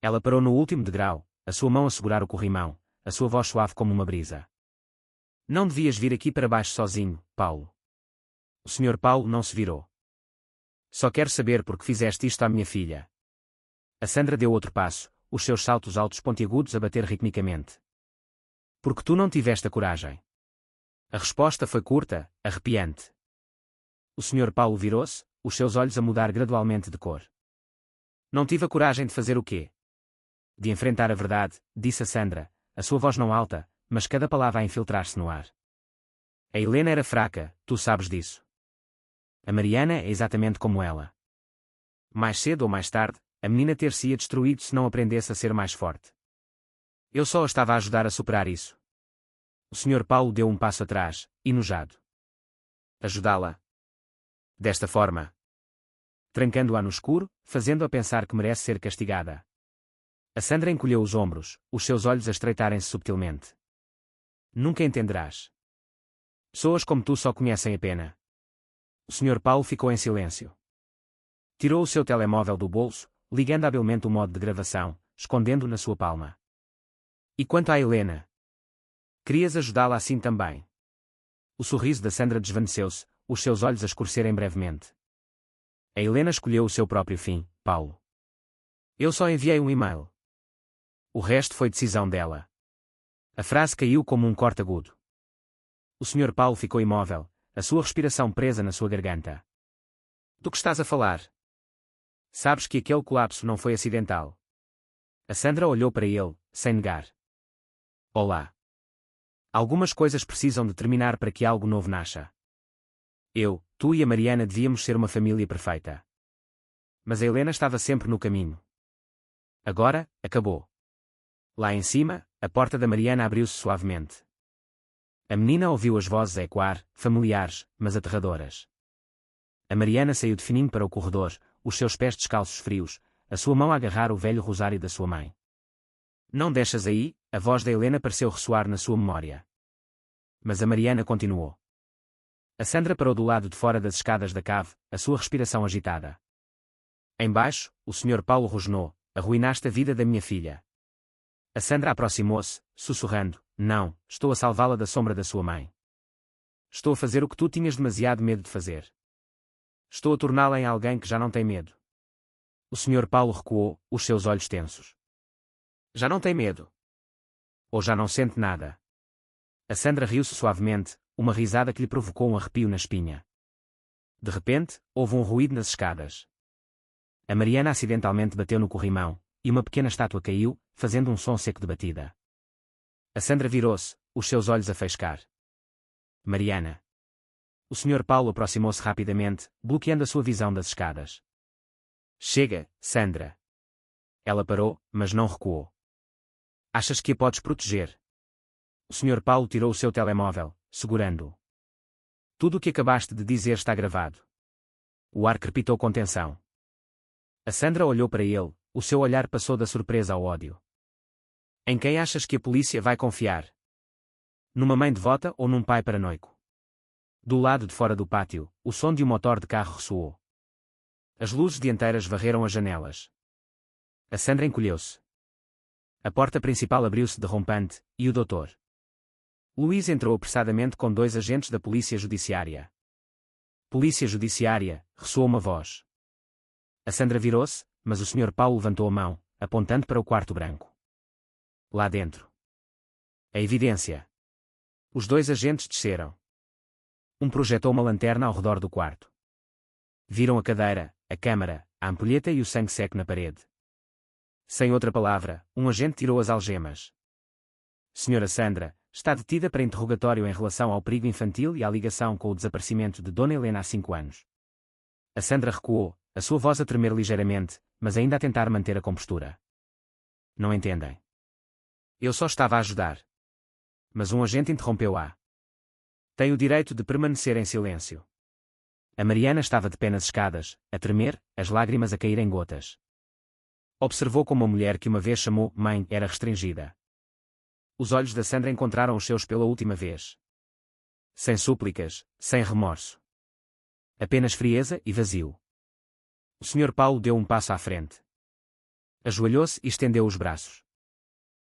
Ela parou no último degrau, a sua mão a segurar o corrimão, a sua voz suave como uma brisa. Não devias vir aqui para baixo sozinho, Paulo. O Sr. Paulo não se virou. Só quero saber por que fizeste isto à minha filha. A Sandra deu outro passo, os seus saltos altos pontiagudos a bater ritmicamente. Porque tu não tiveste a coragem. A resposta foi curta, arrepiante. O Sr. Paulo virou-se, os seus olhos a mudar gradualmente de cor. Não tive a coragem de fazer o quê? De enfrentar a verdade, disse a Sandra, a sua voz não alta, mas cada palavra a infiltrar-se no ar. A Helena era fraca, tu sabes disso. A Mariana é exatamente como ela. Mais cedo ou mais tarde, a menina ter-se-ia destruído se não aprendesse a ser mais forte. Eu só a estava a ajudar a superar isso. O Sr. Paulo deu um passo atrás, enojado. Ajudá-la? Desta forma. Trancando-a no escuro, fazendo-a pensar que merece ser castigada. A Sandra encolheu os ombros, os seus olhos a estreitarem-se subtilmente. Nunca entenderás. Pessoas como tu só conhecem a pena. O Sr. Paulo ficou em silêncio. Tirou o seu telemóvel do bolso, ligando habilmente o modo de gravação, escondendo-o na sua palma. E quanto à Helena? Querias ajudá-la assim também? O sorriso da Sandra desvaneceu-se, os seus olhos a escurecerem brevemente. A Helena escolheu o seu próprio fim, Paulo. Eu só enviei um e-mail. O resto foi decisão dela. A frase caiu como um corte agudo. O Sr. Paulo ficou imóvel, a sua respiração presa na sua garganta. Do que estás a falar? Sabes que aquele colapso não foi acidental. A Sandra olhou para ele, sem negar. Olá. Algumas coisas precisam de terminar para que algo novo nasça. Eu, tu e a Mariana devíamos ser uma família perfeita. Mas a Helena estava sempre no caminho. Agora, acabou. Lá em cima, a porta da Mariana abriu-se suavemente. A menina ouviu as vozes a ecoar, familiares, mas aterradoras. A Mariana saiu de fininho para o corredor, os seus pés descalços frios, a sua mão a agarrar o velho rosário da sua mãe. Não deixas aí, a voz da Helena pareceu ressoar na sua memória. Mas a Mariana continuou. A Sandra parou do lado de fora das escadas da cave, a sua respiração agitada. Embaixo, o Sr. Paulo rosnou, arruinaste a vida da minha filha. A Sandra aproximou-se, sussurrando, não, estou a salvá-la da sombra da sua mãe. Estou a fazer o que tu tinhas demasiado medo de fazer. Estou a torná-la em alguém que já não tem medo. O Sr. Paulo recuou, os seus olhos tensos. Já não tem medo? Ou já não sente nada? A Sandra riu-se suavemente, uma risada que lhe provocou um arrepio na espinha. De repente, houve um ruído nas escadas. A Mariana acidentalmente bateu no corrimão, e uma pequena estátua caiu, fazendo um som seco de batida. A Sandra virou-se, os seus olhos a faiscar. Mariana. O Sr. Paulo aproximou-se rapidamente, bloqueando a sua visão das escadas. Chega, Sandra. Ela parou, mas não recuou. Achas que a podes proteger? O Sr. Paulo tirou o seu telemóvel, segurando-o. Tudo o que acabaste de dizer está gravado. O ar crepitou com tensão. A Sandra olhou para ele, o seu olhar passou da surpresa ao ódio. Em quem achas que a polícia vai confiar? Numa mãe devota ou num pai paranoico? Do lado de fora do pátio, o som de um motor de carro ressoou. As luzes dianteiras varreram as janelas. A Sandra encolheu-se. A porta principal abriu-se derrompante, e o Dr. Luís entrou apressadamente com 2 agentes da Polícia Judiciária. Polícia Judiciária, ressoou uma voz. A Sandra virou-se, mas o Sr. Paulo levantou a mão, apontando para o quarto branco. Lá dentro. A evidência. Os 2 agentes desceram. Um projetou uma lanterna ao redor do quarto. Viram a cadeira, a câmara, a ampulheta e o sangue seco na parede. Sem outra palavra, um agente tirou as algemas. Senhora Sandra, está detida para interrogatório em relação ao perigo infantil e à ligação com o desaparecimento de Dona Helena há 5 anos. A Sandra recuou, a sua voz a tremer ligeiramente, mas ainda a tentar manter a compostura. Não entendem. Eu só estava a ajudar. Mas um agente interrompeu-a. Tem o direito de permanecer em silêncio. A Mariana estava de pé nas escadas, a tremer, as lágrimas a cair em gotas. Observou como a mulher que uma vez chamou mãe era restringida. Os olhos da Sandra encontraram os seus pela última vez. Sem súplicas, sem remorso. Apenas frieza e vazio. O Sr. Paulo deu um passo à frente. Ajoelhou-se e estendeu os braços.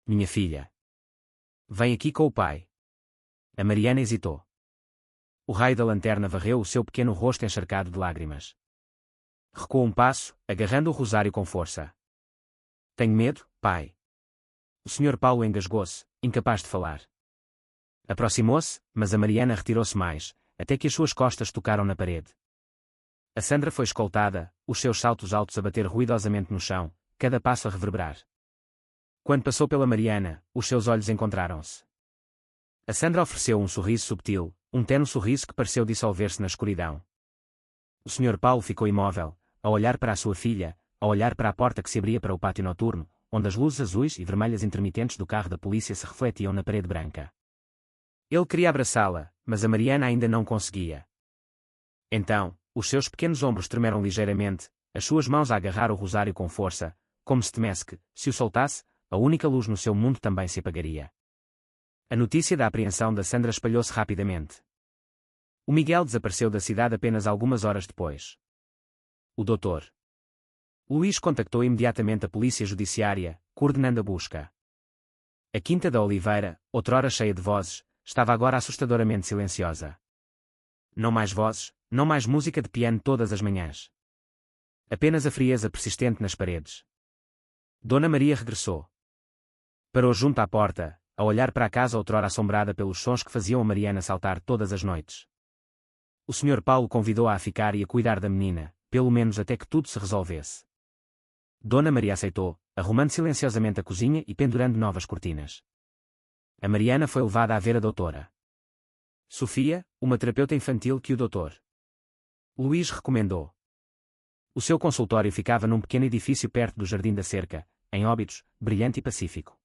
Minha filha. Vem aqui com o pai. A Mariana hesitou. O raio da lanterna varreu o seu pequeno rosto encharcado de lágrimas. Recuou um passo, agarrando o rosário com força. Tenho medo, pai. O Sr. Paulo engasgou-se, incapaz de falar. Aproximou-se, mas a Mariana retirou-se mais, até que as suas costas tocaram na parede. A Sandra foi escoltada, os seus saltos altos a bater ruidosamente no chão, cada passo a reverberar. Quando passou pela Mariana, os seus olhos encontraram-se. A Sandra ofereceu um sorriso subtil, um tenue sorriso que pareceu dissolver-se na escuridão. O Sr. Paulo ficou imóvel, a olhar para a sua filha, a olhar para a porta que se abria para o pátio noturno, onde as luzes azuis e vermelhas intermitentes do carro da polícia se refletiam na parede branca. Ele queria abraçá-la, mas a Mariana ainda não conseguia. Então, os seus pequenos ombros tremeram ligeiramente, as suas mãos a agarrar o rosário com força, como se temesse que, se o soltasse, a única luz no seu mundo também se apagaria. A notícia da apreensão da Sandra espalhou-se rapidamente. O Miguel desapareceu da cidade apenas algumas horas depois. O Dr. Luís contactou imediatamente a Polícia Judiciária, coordenando a busca. A Quinta da Oliveira, outrora cheia de vozes, estava agora assustadoramente silenciosa. Não mais vozes, não mais música de piano todas as manhãs. Apenas a frieza persistente nas paredes. Dona Maria regressou. Parou junto à porta, a olhar para a casa outrora assombrada pelos sons que faziam a Mariana saltar todas as noites. O Sr. Paulo convidou-a a ficar e a cuidar da menina, pelo menos até que tudo se resolvesse. Dona Maria aceitou, arrumando silenciosamente a cozinha e pendurando novas cortinas. A Mariana foi levada a ver a doutora Sofia, uma terapeuta infantil que o Dr. Luís recomendou. O seu consultório ficava num pequeno edifício perto do Jardim da Cerca, em Óbidos, brilhante e pacífico.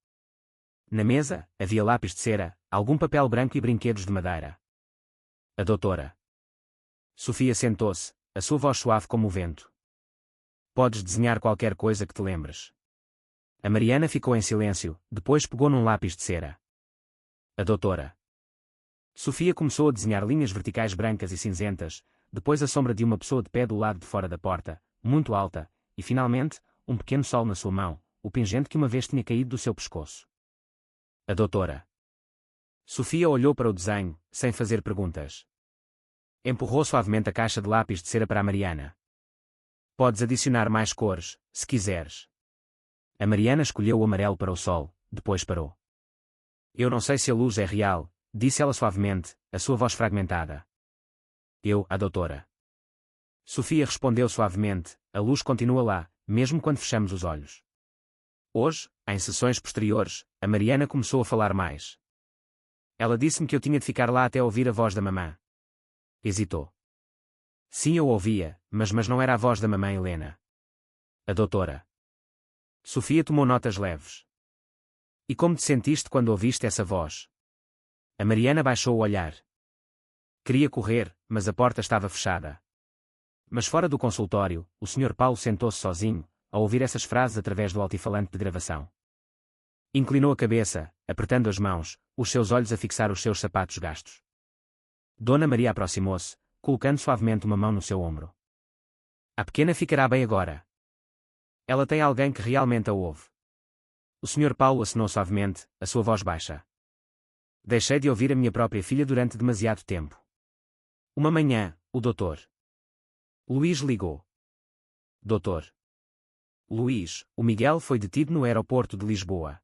Na mesa, havia lápis de cera, algum papel branco e brinquedos de madeira. A doutora Sofia sentou-se, a sua voz suave como o vento. Podes desenhar qualquer coisa que te lembres. A Mariana ficou em silêncio, depois pegou num lápis de cera. A doutora Sofia começou a desenhar linhas verticais brancas e cinzentas, depois a sombra de uma pessoa de pé do lado de fora da porta, muito alta, e finalmente, um pequeno sol na sua mão, o pingente que uma vez tinha caído do seu pescoço. A doutora Sofia olhou para o desenho, sem fazer perguntas. Empurrou suavemente a caixa de lápis de cera para a Mariana. Podes adicionar mais cores, se quiseres. A Mariana escolheu o amarelo para o sol, depois parou. Eu não sei se a luz é real, disse ela suavemente, a sua voz fragmentada. A doutora Sofia respondeu suavemente, a luz continua lá, mesmo quando fechamos os olhos. Hoje, em sessões posteriores, a Mariana começou a falar mais. Ela disse-me que eu tinha de ficar lá até ouvir a voz da mamã. Hesitou. Sim, eu ouvia, mas não era a voz da mamã Helena. A doutora. Sofia tomou notas leves. E como te sentiste quando ouviste essa voz? A Mariana baixou o olhar. Queria correr, mas a porta estava fechada. Mas fora do consultório, o Sr. Paulo sentou-se sozinho, a ouvir essas frases através do altifalante de gravação. Inclinou a cabeça, apertando as mãos, os seus olhos a fixar os seus sapatos gastos. Dona Maria aproximou-se, colocando suavemente uma mão no seu ombro. A pequena ficará bem agora. Ela tem alguém que realmente a ouve. O Sr. Paulo acenou suavemente, a sua voz baixa. Deixei de ouvir a minha própria filha durante demasiado tempo. Uma manhã, o Dr. Luís ligou. Doutor Luís, o Miguel foi detido no aeroporto de Lisboa.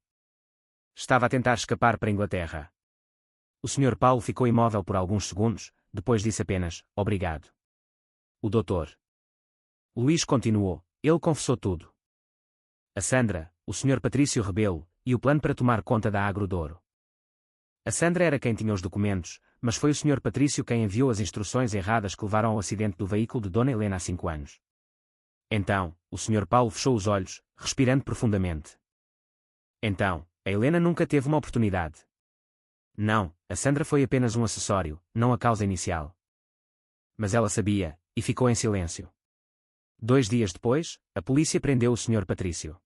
Estava a tentar escapar para a Inglaterra. O Sr. Paulo ficou imóvel por alguns segundos, depois disse apenas, obrigado. O Dr. Luís continuou, ele confessou tudo. A Sandra, o Sr. Patrício Rebelo, e o plano para tomar conta da Agrodouro. A Sandra era quem tinha os documentos, mas foi o Sr. Patrício quem enviou as instruções erradas que levaram ao acidente do veículo de Dona Helena há 5 anos. Então, o Sr. Paulo fechou os olhos, respirando profundamente. Então, a Helena nunca teve uma oportunidade. Não, a Sandra foi apenas um acessório, não a causa inicial. Mas ela sabia, e ficou em silêncio. 2 dias depois, a polícia prendeu o Sr. Patrício.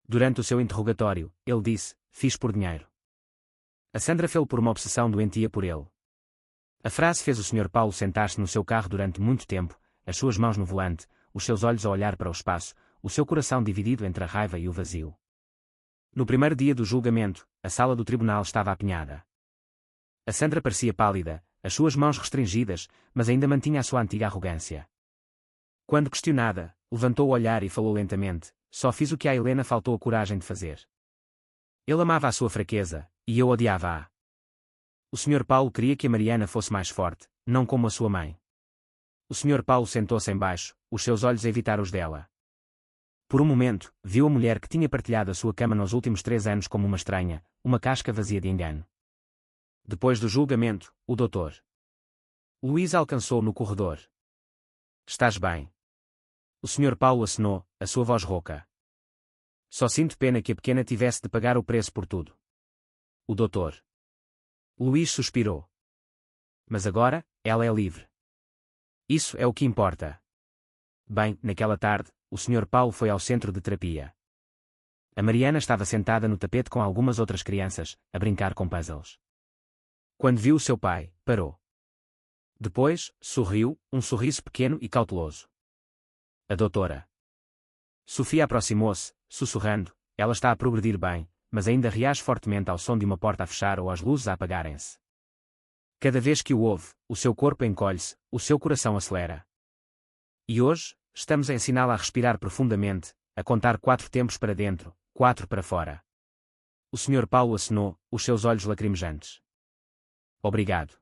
Durante o seu interrogatório, ele disse, fiz por dinheiro. A Sandra fez-o por uma obsessão doentia por ele. A frase fez o Sr. Paulo sentar-se no seu carro durante muito tempo, as suas mãos no volante, os seus olhos a olhar para o espaço, o seu coração dividido entre a raiva e o vazio. No primeiro dia do julgamento, a sala do tribunal estava apinhada. A Sandra parecia pálida, as suas mãos restringidas, mas ainda mantinha a sua antiga arrogância. Quando questionada, levantou o olhar e falou lentamente, só fiz o que a Helena faltou a coragem de fazer. Ele amava a sua fraqueza, e eu odiava-a. O Sr. Paulo queria que a Mariana fosse mais forte, não como a sua mãe. O Sr. Paulo sentou-se embaixo, os seus olhos a evitar os dela. Por um momento, viu a mulher que tinha partilhado a sua cama nos últimos 3 anos como uma estranha, uma casca vazia de engano. Depois do julgamento, o Dr. Luís alcançou no corredor. Estás bem? O Sr. Paulo acenou, a sua voz rouca. Só sinto pena que a pequena tivesse de pagar o preço por tudo. O Dr. Luís suspirou. Mas agora, ela é livre. Isso é o que importa. Bem, naquela tarde, o Sr. Paulo foi ao centro de terapia. A Mariana estava sentada no tapete com algumas outras crianças, a brincar com puzzles. Quando viu o seu pai, parou. Depois, sorriu, um sorriso pequeno e cauteloso. A doutora Sofia aproximou-se, sussurrando, ela está a progredir bem, mas ainda reage fortemente ao som de uma porta a fechar ou às luzes a apagarem-se. Cada vez que o ouve, o seu corpo encolhe-se, o seu coração acelera. E hoje, estamos a ensiná-la a respirar profundamente, a contar 4 tempos para dentro, 4 para fora. O Sr. Paulo acenou, os seus olhos lacrimejantes. Obrigado.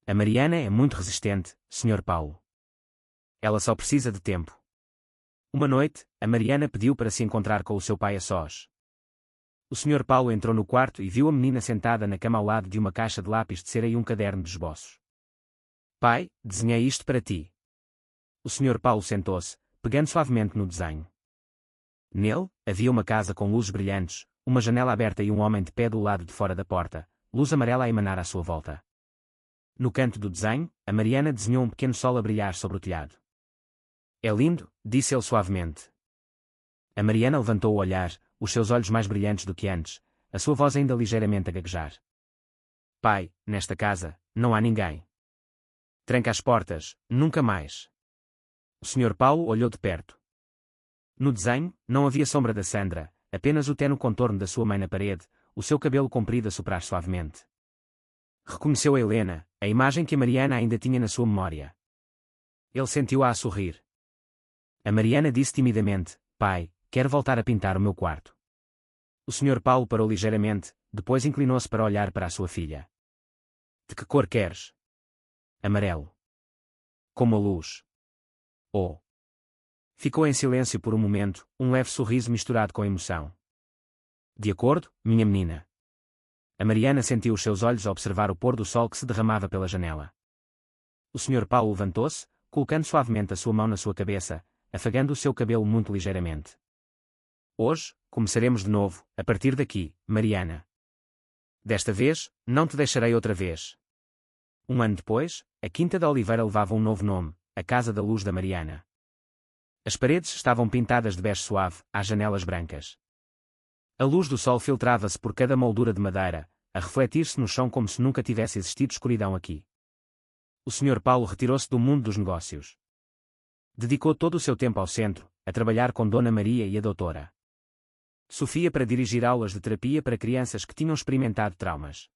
A Mariana é muito resistente, Sr. Paulo. Ela só precisa de tempo. Uma noite, a Mariana pediu para se encontrar com o seu pai a sós. O Sr. Paulo entrou no quarto e viu a menina sentada na cama ao lado de uma caixa de lápis de cera e um caderno de esboços. Pai, desenhei isto para ti. O Sr. Paulo sentou-se, pegando suavemente no desenho. Nele, havia uma casa com luzes brilhantes, uma janela aberta e um homem de pé do lado de fora da porta, luz amarela a emanar à sua volta. No canto do desenho, a Mariana desenhou um pequeno sol a brilhar sobre o telhado. É lindo, disse ele suavemente. A Mariana levantou o olhar, os seus olhos mais brilhantes do que antes, a sua voz ainda ligeiramente a gaguejar. Pai, nesta casa, não há ninguém. Tranca as portas, nunca mais. O Sr. Paulo olhou de perto. No desenho, não havia sombra da Sandra, apenas o tênue contorno da sua mãe na parede, o seu cabelo comprido a soprar suavemente. Reconheceu a Helena, a imagem que a Mariana ainda tinha na sua memória. Ele sentiu-a a sorrir. A Mariana disse timidamente, pai, quero voltar a pintar o meu quarto. O Sr. Paulo parou ligeiramente, depois inclinou-se para olhar para a sua filha. De que cor queres? Amarelo. Como a luz. Oh. Ficou em silêncio por um momento, um leve sorriso misturado com emoção. De acordo, minha menina. A Mariana sentiu os seus olhos a observar o pôr do sol que se derramava pela janela. O Sr. Paulo levantou-se, colocando suavemente a sua mão na sua cabeça, afagando o seu cabelo muito ligeiramente. Hoje, começaremos de novo, a partir daqui, Mariana. Desta vez, não te deixarei outra vez. Um ano depois, a Quinta da Oliveira levava um novo nome, a Casa da Luz da Mariana. As paredes estavam pintadas de bege suave, às janelas brancas. A luz do sol filtrava-se por cada moldura de madeira, a refletir-se no chão como se nunca tivesse existido escuridão aqui. O Sr. Paulo retirou-se do mundo dos negócios. Dedicou todo o seu tempo ao centro, a trabalhar com Dona Maria e a doutora Sofia para dirigir aulas de terapia para crianças que tinham experimentado traumas.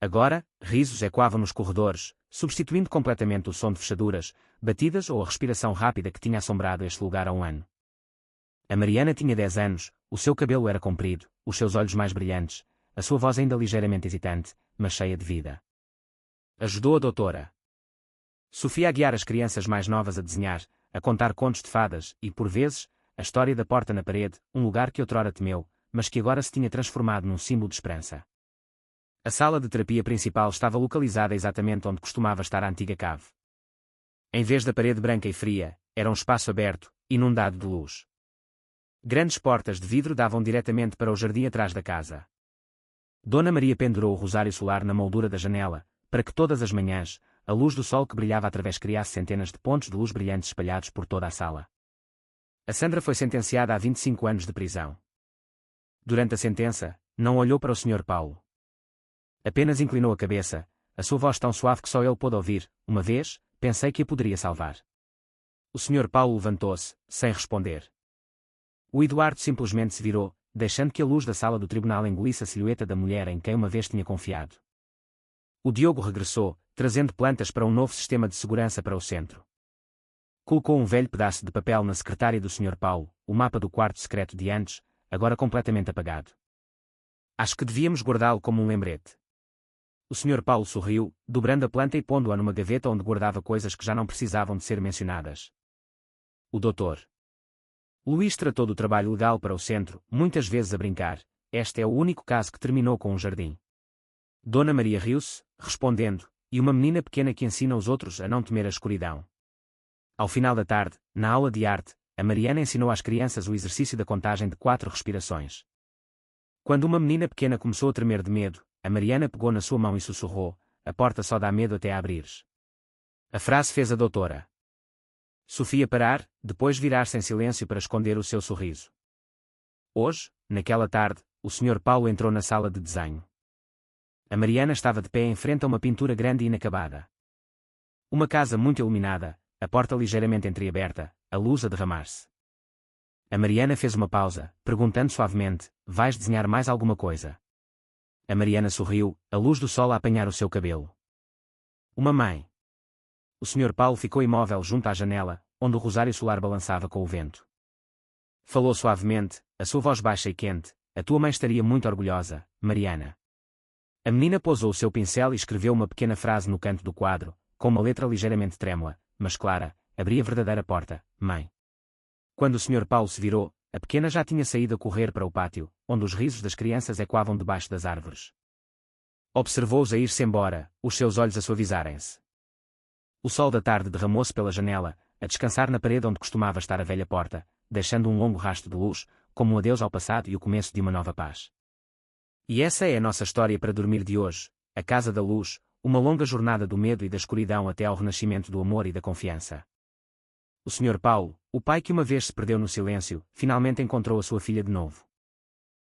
Agora, risos ecoavam nos corredores, substituindo completamente o som de fechaduras, batidas ou a respiração rápida que tinha assombrado este lugar há um ano. A Mariana tinha 10 anos, o seu cabelo era comprido, os seus olhos mais brilhantes, a sua voz ainda ligeiramente hesitante, mas cheia de vida. Ajudou a doutora Sofia a guiar as crianças mais novas a desenhar, a contar contos de fadas e, por vezes, a história da porta na parede, um lugar que outrora temeu, mas que agora se tinha transformado num símbolo de esperança. A sala de terapia principal estava localizada exatamente onde costumava estar a antiga cave. Em vez da parede branca e fria, era um espaço aberto, inundado de luz. Grandes portas de vidro davam diretamente para o jardim atrás da casa. Dona Maria pendurou o rosário solar na moldura da janela, para que todas as manhãs, a luz do sol que brilhava através criasse centenas de pontos de luz brilhantes espalhados por toda a sala. A Sandra foi sentenciada a 25 anos de prisão. Durante a sentença, não olhou para o Sr. Paulo. Apenas inclinou a cabeça, a sua voz tão suave que só ele pôde ouvir. Uma vez, pensei que a poderia salvar. O Sr. Paulo levantou-se, sem responder. O Eduardo simplesmente se virou, deixando que a luz da sala do tribunal engolisse a silhueta da mulher em quem uma vez tinha confiado. O Diogo regressou, trazendo plantas para um novo sistema de segurança para o centro. Colocou um velho pedaço de papel na secretária do Sr. Paulo, o mapa do quarto secreto de antes, agora completamente apagado. Acho que devíamos guardá-lo como um lembrete. O Sr. Paulo sorriu, dobrando a planta e pondo-a numa gaveta onde guardava coisas que já não precisavam de ser mencionadas. O Dr. Luís tratou do trabalho legal para o centro, muitas vezes a brincar. Este é o único caso que terminou com um jardim. Dona Maria riu-se, respondendo, e uma menina pequena que ensina os outros a não temer a escuridão. Ao final da tarde, na aula de arte, a Mariana ensinou às crianças o exercício da contagem de 4 respirações. Quando uma menina pequena começou a tremer de medo, a Mariana pegou na sua mão e sussurrou: "A porta só dá medo até a abrires." A frase fez a doutora Sofia parar, depois virar-se em silêncio para esconder o seu sorriso. Hoje, naquela tarde, o Sr. Paulo entrou na sala de desenho. A Mariana estava de pé em frente a uma pintura grande e inacabada. Uma casa muito iluminada, a porta ligeiramente entreaberta, a luz a derramar-se. A Mariana fez uma pausa, perguntando suavemente: "Vais desenhar mais alguma coisa?" A Mariana sorriu, a luz do sol a apanhar o seu cabelo. "Uma mãe." O Sr. Paulo ficou imóvel junto à janela, onde o rosário solar balançava com o vento. Falou suavemente, a sua voz baixa e quente: "A tua mãe estaria muito orgulhosa, Mariana." A menina pousou o seu pincel e escreveu uma pequena frase no canto do quadro, com uma letra ligeiramente trêmula, mas clara: "Abri a verdadeira porta, mãe." Quando o Sr. Paulo se virou, a pequena já tinha saído a correr para o pátio, onde os risos das crianças ecoavam debaixo das árvores. Observou-os a ir-se embora, os seus olhos a suavizarem-se. O sol da tarde derramou-se pela janela, a descansar na parede onde costumava estar a velha porta, deixando um longo rastro de luz, como um adeus ao passado e o começo de uma nova paz. E essa é a nossa história para dormir de hoje, a Casa da Luz, uma longa jornada do medo e da escuridão até ao renascimento do amor e da confiança. O Sr. Paulo, o pai que uma vez se perdeu no silêncio, finalmente encontrou a sua filha de novo.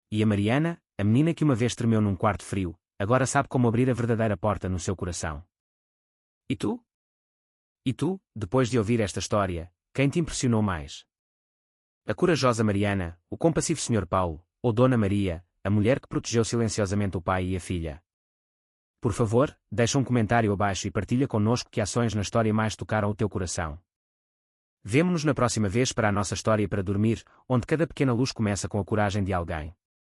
E a Mariana, a menina que uma vez tremeu num quarto frio, agora sabe como abrir a verdadeira porta no seu coração. E tu? E tu, depois de ouvir esta história, quem te impressionou mais? A corajosa Mariana, o compassivo Sr. Paulo, ou Dona Maria, a mulher que protegeu silenciosamente o pai e a filha? Por favor, deixa um comentário abaixo e partilha connosco que ações na história mais tocaram o teu coração. Vemo-nos na próxima vez para a nossa história para dormir, onde cada pequena luz começa com a coragem de alguém.